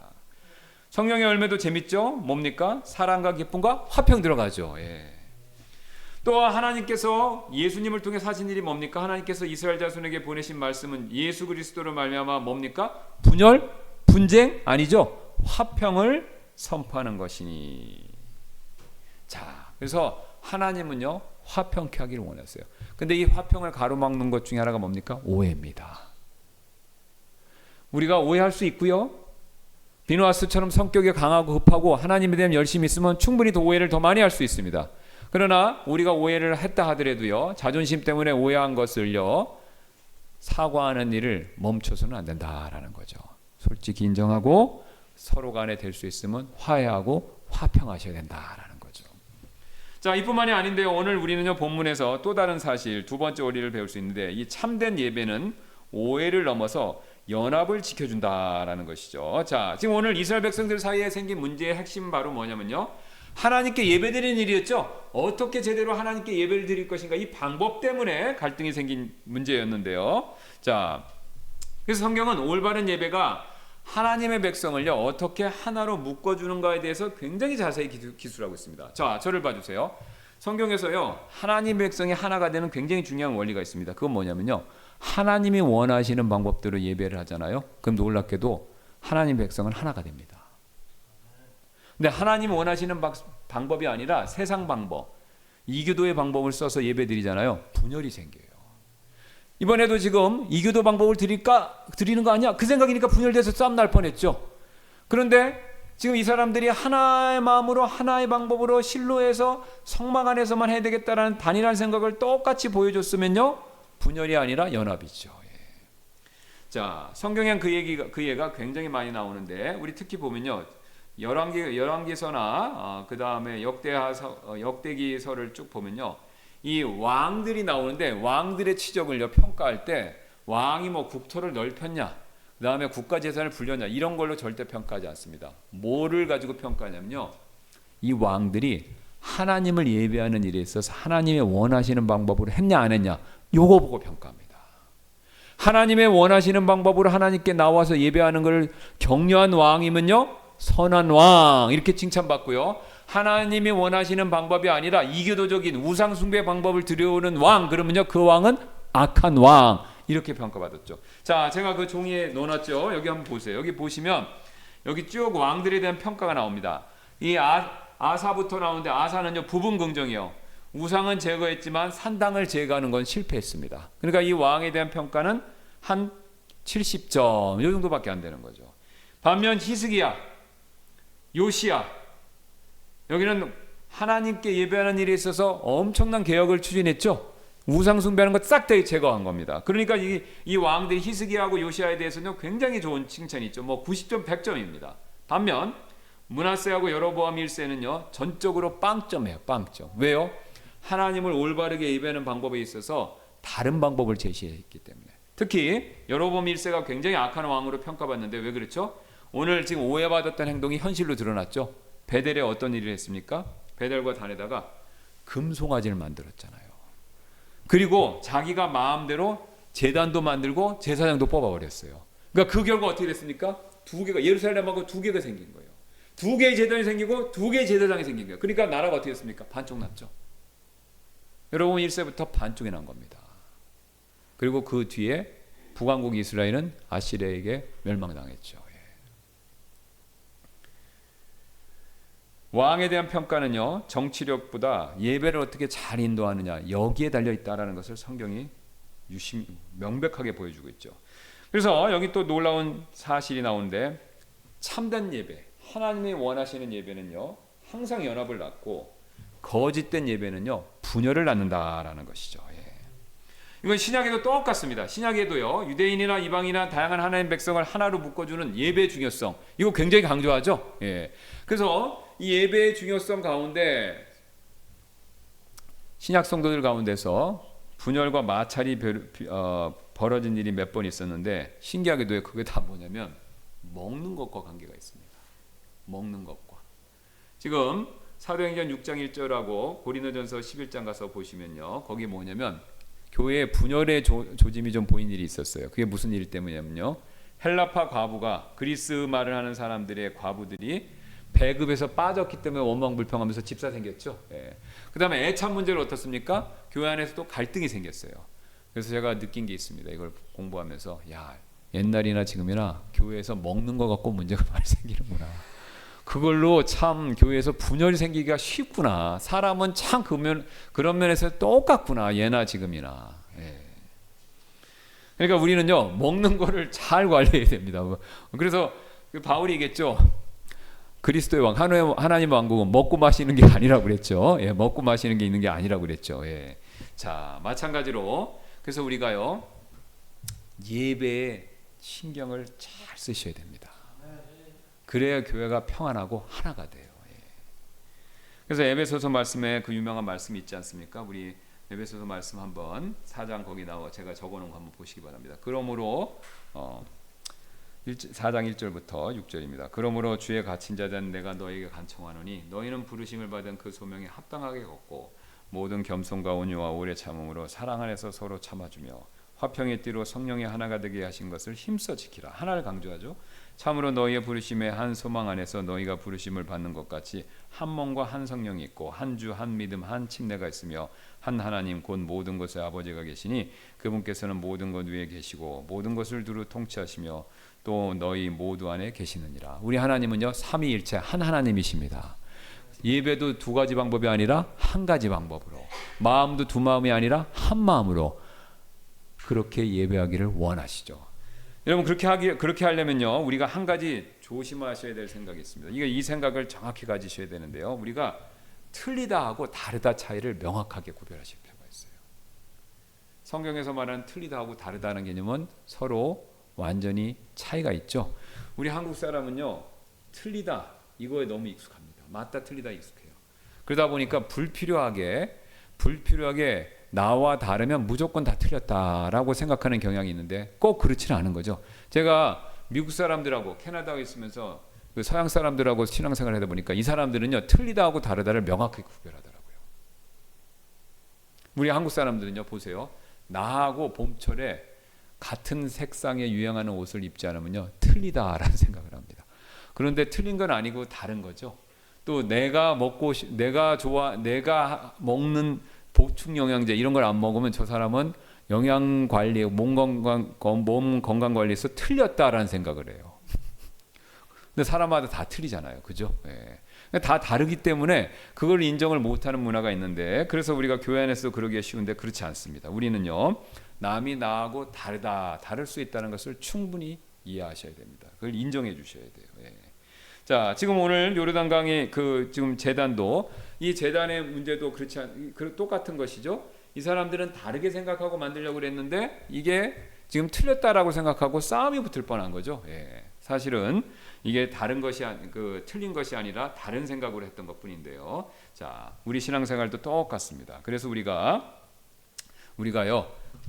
성령의 열매도 재밌죠? 뭡니까? 사랑과 기쁨과 화평 들어가죠. 예. 또 하나님께서 예수님을 통해 하신 일이 뭡니까? 하나님께서 이스라엘 자손에게 보내신 말씀은 예수 그리스도로 말미암아 뭡니까? 분열, 분쟁 아니죠. 화평을 선포하는 것이니. 자, 그래서 하나님은요 화평케 하기를 원하세요. 근데 이 화평을 가로막는 것 중에 하나가 뭡니까? 오해입니다. 우리가 오해할 수 있고요. 비누아스처럼 성격이 강하고 급하고 하나님에 대한 열심이 있으면 충분히 더 오해를 더 많이 할 수 있습니다. 그러나 우리가 오해를 했다 하더라도요, 자존심 때문에 오해한 것을요 사과하는 일을 멈춰서는 안 된다라는 거죠. 솔직히 인정하고 서로 간에 될 수 있으면 화해하고 화평하셔야 된다라는 거죠. 자, 이뿐만이 아닌데요. 오늘 우리는요 본문에서 또 다른 사실, 두 번째 원리를 배울 수 있는데, 이 참된 예배는 오해를 넘어서 연합을 지켜준다라는 것이죠. 자, 지금 오늘 이스라엘 백성들 사이에 생긴 문제의 핵심은 바로 뭐냐면요, 하나님께 예배드리는 일이었죠. 어떻게 제대로 하나님께 예배를 드릴 것인가, 이 방법 때문에 갈등이 생긴 문제였는데요. 자, 그래서 성경은 올바른 예배가 하나님의 백성을요 어떻게 하나로 묶어주는가에 대해서 굉장히 자세히 기술하고 있습니다. 자, 저를 봐주세요. 성경에서요 하나님의 백성이 하나가 되는 굉장히 중요한 원리가 있습니다. 그건 뭐냐면요, 하나님이 원하시는 방법대로 예배를 하잖아요. 그럼 놀랍게도 하나님 백성은 하나가 됩니다. 근데 하나님이 원하시는 방법이 아니라 세상 방법, 이교도의 방법을 써서 예배 드리잖아요. 분열이 생겨요. 이번에도 지금 이교도 방법을 드리는 거 아니야? 그 생각이니까 분열돼서 싸움 날 뻔했죠. 그런데 지금 이 사람들이 하나의 마음으로 하나의 방법으로 실로에서 성막 안에서만 해야 되겠다라는 단일한 생각을 똑같이 보여줬으면요 분열이 아니라 연합이죠. 예. 자, 성경엔 그 얘가 굉장히 많이 나오는데, 우리 특히 보면요 열왕기서나 그 다음에 역대기서를 쭉 보면요, 이 왕들이 나오는데 왕들의 치적을요 평가할 때 왕이 뭐 국토를 넓혔냐, 그 다음에 국가 재산을 불렸냐, 이런 걸로 절대 평가하지 않습니다. 뭐를 가지고 평가하냐면요, 이 왕들이 하나님을 예배하는 일에 있어서 하나님의 원하시는 방법으로 했냐 안 했냐, 요거 보고 평가합니다. 하나님의 원하시는 방법으로 하나님께 나와서 예배하는 것을 격려한 왕이면요 선한 왕 이렇게 칭찬받고요, 하나님이 원하시는 방법이 아니라 이교도적인 우상숭배 방법을 들여오는 왕, 그러면요 그 왕은 악한 왕 이렇게 평가받았죠. 자, 제가 그 종이에 넣어놨죠. 여기 한번 보세요. 여기 보시면 여기 쭉 왕들에 대한 평가가 나옵니다. 이 아사부터 나오는데, 아사는요 부분 긍정이요, 우상은 제거했지만 산당을 제거하는 건 실패했습니다. 그러니까 이 왕에 대한 평가는 한 70점 이 정도밖에 안 되는 거죠. 반면 히스기야, 요시야, 여기는 하나님께 예배하는 일에 있어서 엄청난 개혁을 추진했죠. 우상 숭배하는 것 싹 다 제거한 겁니다. 그러니까 이 왕들이 히스기야하고 요시야에 대해서는 굉장히 좋은 칭찬이 있죠. 뭐 90점, 100점입니다. 반면 므낫세하고 여로보암 1세는요 전적으로 빵점이에요. 빵점. 왜요? 하나님을 올바르게 예배하는 방법에 있어서 다른 방법을 제시했기 때문에. 특히 여로보암 1세가 굉장히 악한 왕으로 평가받는데 왜 그렇죠? 오늘 지금 오해받았던 행동이 현실로 드러났죠. 베델에 어떤 일을 했습니까? 베델과 단에다가 금송아지를 만들었잖아요. 그리고 자기가 마음대로 제단도 만들고 제사장도 뽑아버렸어요. 그러니까 그 결과 어떻게 됐습니까? 두 개가, 예루살렘하고 두 개가 생긴 거예요. 두 개의 제단이 생기고 두 개의 제사장이 생긴 거예요. 그러니까 나라가 어떻게 됐습니까? 반쪽 났죠. 여러분 1세부터 반쪽이 난 겁니다. 그리고 그 뒤에 북왕국 이스라엘은 아시리아에게 멸망당했죠. 왕에 대한 평가는요 정치력보다 예배를 어떻게 잘 인도하느냐 여기에 달려있다라는 것을 성경이 명백하게 보여주고 있죠. 그래서 여기 또 놀라운 사실이 나오는데, 참된 예배, 하나님이 원하시는 예배는요 항상 연합을 낳고, 거짓된 예배는요 분열을 낳는다라는 것이죠. 이건 신약에도 똑같습니다. 신약에도요 유대인이나 이방인이나 다양한 하나님 백성을 하나로 묶어주는 예배의 중요성, 이거 굉장히 강조하죠. 그래서 이 예배의 중요성 가운데 신약 성도들 가운데서 분열과 마찰이 벌어진 일이 몇 번 있었는데, 신기하게도 그게 다 뭐냐면 먹는 것과 관계가 있습니다. 먹는 것과. 지금 사도행전 6장 1절하고 고린도전서 11장 가서 보시면요. 거기 뭐냐면 교회에 분열의 조짐이 좀 보인 일이 있었어요. 그게 무슨 일 때문이냐면요. 헬라파 과부가 그리스 말을 하는 사람들의 과부들이 배급에서 빠졌기 때문에 원망불평하면서 집사 생겼죠. 예. 그 다음에 애참 문제는 어떻습니까? 교회 안에서도 갈등이 생겼어요. 그래서 제가 느낀 게 있습니다. 이걸 공부하면서 야 옛날이나 지금이나 교회에서 먹는 거 갖고 문제가 많이 생기는구나. 그걸로 참 교회에서 분열이 생기기가 쉽구나. 사람은 참 그런 면에서 똑같구나. 예나 지금이나. 예. 그러니까 우리는요 먹는 거를 잘 관리해야 됩니다. 그래서 바울이 얘기했죠. 그리스도의 왕 하나님 왕국은 먹고 마시는 게 아니라고 그랬죠. 예, 먹고 마시는 게 있는 게 아니라고 그랬죠. 예. 자 마찬가지로 그래서 우리가요 예배에 신경을 잘 쓰셔야 됩니다. 그래야 교회가 평안하고 하나가 돼요. 예. 그래서 에베소서 말씀에 그 유명한 말씀이 있지 않습니까? 우리 에베소서 말씀 한번 4장 거기 나와 제가 적어놓은 거 한번 보시기 바랍니다. 그러므로 4장 1절부터 6절입니다. 그러므로 주의 갇힌 자된 내가 너에게 간청하노니 너희는 부르심을 받은 그 소명에 합당하게 걷고 모든 겸손과 온유와 오래 참음으로 사랑 안에서 서로 참아주며 화평의 띠로 성령의 하나가 되게 하신 것을 힘써 지키라. 하나를 강조하죠. 참으로 너희의 부르심의 한 소망 안에서 너희가 부르심을 받는 것 같이 한 몸과 한 성령이 있고 한 주 한 믿음 한 침례가 있으며 한 하나님 곧 모든 것의 아버지가 계시니 그분께서는 모든 것 위에 계시고 모든 것을 두루 통치하시며 또 너희 모두 안에 계시느니라. 우리 하나님은요 삼위일체 한 하나님이십니다. 예배도 두 가지 방법이 아니라 한 가지 방법으로, 마음도 두 마음이 아니라 한 마음으로 그렇게 예배하기를 원하시죠. 여러분 그렇게 하려면요 우리가 한 가지 조심하셔야 될 생각이 있습니다. 이 생각을 정확히 가지셔야 되는데요. 우리가 틀리다 하고 다르다 차이를 명확하게 구별하실 필요가 있어요. 성경에서 말하는 틀리다 하고 다르다는 개념은 서로 완전히 차이가 있죠. 우리 한국 사람은요 틀리다 이거에 너무 익숙합니다. 맞다 틀리다 익숙해요. 그러다 보니까 불필요하게 나와 다르면 무조건 다 틀렸다라고 생각하는 경향이 있는데 꼭 그렇지는 않은 거죠. 제가 미국 사람들하고 캐나다에 있으면서 그 서양 사람들하고 신앙생활을 하다 보니까 이 사람들은요 틀리다하고 다르다를 명확하게 구별하더라고요. 우리 한국 사람들은요 보세요. 나하고 봄철에 같은 색상에 유행하는 옷을 입지 않으면요 틀리다라는 생각을 합니다. 그런데 틀린 건 아니고 다른 거죠. 또 내가 먹는 보충 영양제 이런 걸 안 먹으면 저 사람은 영양 관리, 몸 건강 관리에서 틀렸다라는 생각을 해요. 근데 사람마다 다 틀리잖아요, 그죠? 예. 다 다르기 때문에 그걸 인정을 못하는 문화가 있는데 그래서 우리가 교회 안에서 그러기가 쉬운데 그렇지 않습니다. 우리는요 남이 나하고 다를 수 있다는 것을 충분히 이해하셔야 됩니다. 그걸 인정해 주셔야 돼요. 예. 자, 지금 오늘 요르단강의 지금 제단도 이 제단의 문제도 똑같은 것이죠. 이 사람들은 다르게 생각하고 만들려고 그랬는데 이게 지금 틀렸다라고 생각하고 싸움이 붙을 뻔한 거죠. 예. 사실은 이게 틀린 것이 아니라 다른 생각으로 했던 것뿐인데요. 자, 우리 신앙생활도 똑같습니다. 그래서 우리가요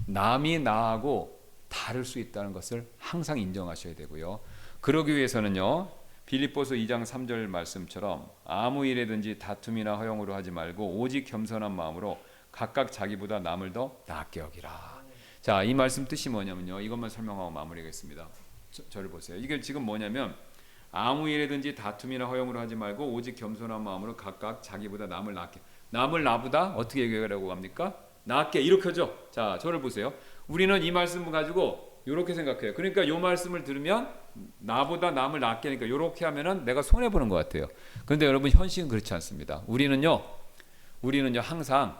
남이 나하고 다를 수 있다는 것을 항상 인정하셔야 되고요. 그러기 위해서는요. 빌립보서 2장 3절 말씀처럼 아무 일에든지 다툼이나 허용으로 하지 말고 오직 겸손한 마음으로 각각 자기보다 남을 더 낫게 여기라. 자, 이 말씀 뜻이 뭐냐면요. 이것만 설명하고 마무리하겠습니다. 저를 보세요. 이게 지금 뭐냐면 아무 일에든지 다툼이나 허용으로 하지 말고 오직 겸손한 마음으로 각각 자기보다 남을 낫게. 남을 나보다 어떻게 얘기하라고 합니까? 낫게 이렇게 하죠. 자, 저를 보세요. 우리는 이 말씀을 가지고 이렇게 생각해요. 그러니까 이 말씀을 들으면 나보다 남을 낫게 하니까 이렇게 하면은 내가 손해 보는 것 같아요. 그런데 여러분 현실은 그렇지 않습니다. 우리는요 항상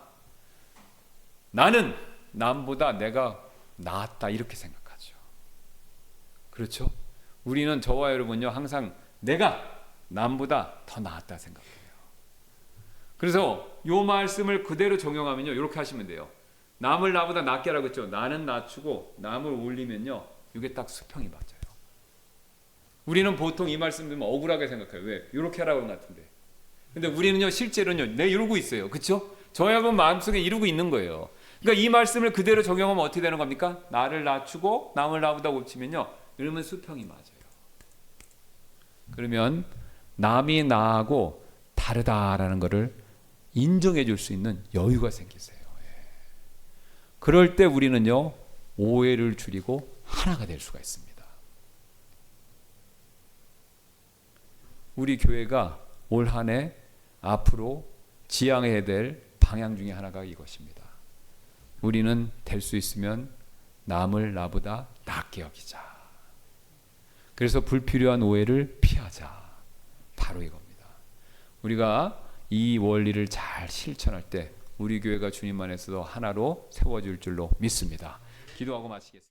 나는 남보다 내가 낫다 이렇게 생각하죠. 그렇죠? 우리는 저와 여러분요 항상 내가 남보다 더 낫다 생각해요. 그래서 이 말씀을 그대로 적용하면요 이렇게 하시면 돼요. 남을 나보다 낫게 하라고 했죠. 나는 낮추고 남을 올리면요 이게 딱 수평이 맞아요. 우리는 보통 이 말씀 들으면 억울하게 생각해요. 왜? 이렇게 하라고 한 것 같은데. 근데 우리는요 실제로는요 내 이러고 있어요. 그렇죠? 저야 그 마음속에 이러고 있는 거예요. 그러니까 이 말씀을 그대로 적용하면 어떻게 되는 겁니까? 나를 낮추고 남을 나보다 곱치면요 이러면 수평이 맞아요. 그러면 남이 나하고 다르다라는 것을 인정해 줄 수 있는 여유가 생기세요. 그럴 때 우리는요, 오해를 줄이고 하나가 될 수가 있습니다. 우리 교회가 올 한 해 앞으로 지향해야 될 방향 중에 하나가 이것입니다. 우리는 될 수 있으면 남을 나보다 낫게 여기자. 그래서 불필요한 오해를 피하자. 바로 이겁니다. 우리가 이 원리를 잘 실천할 때 우리 교회가 주님 안에서도 하나로 세워질 줄로 믿습니다. 기도하고 마치겠습니다.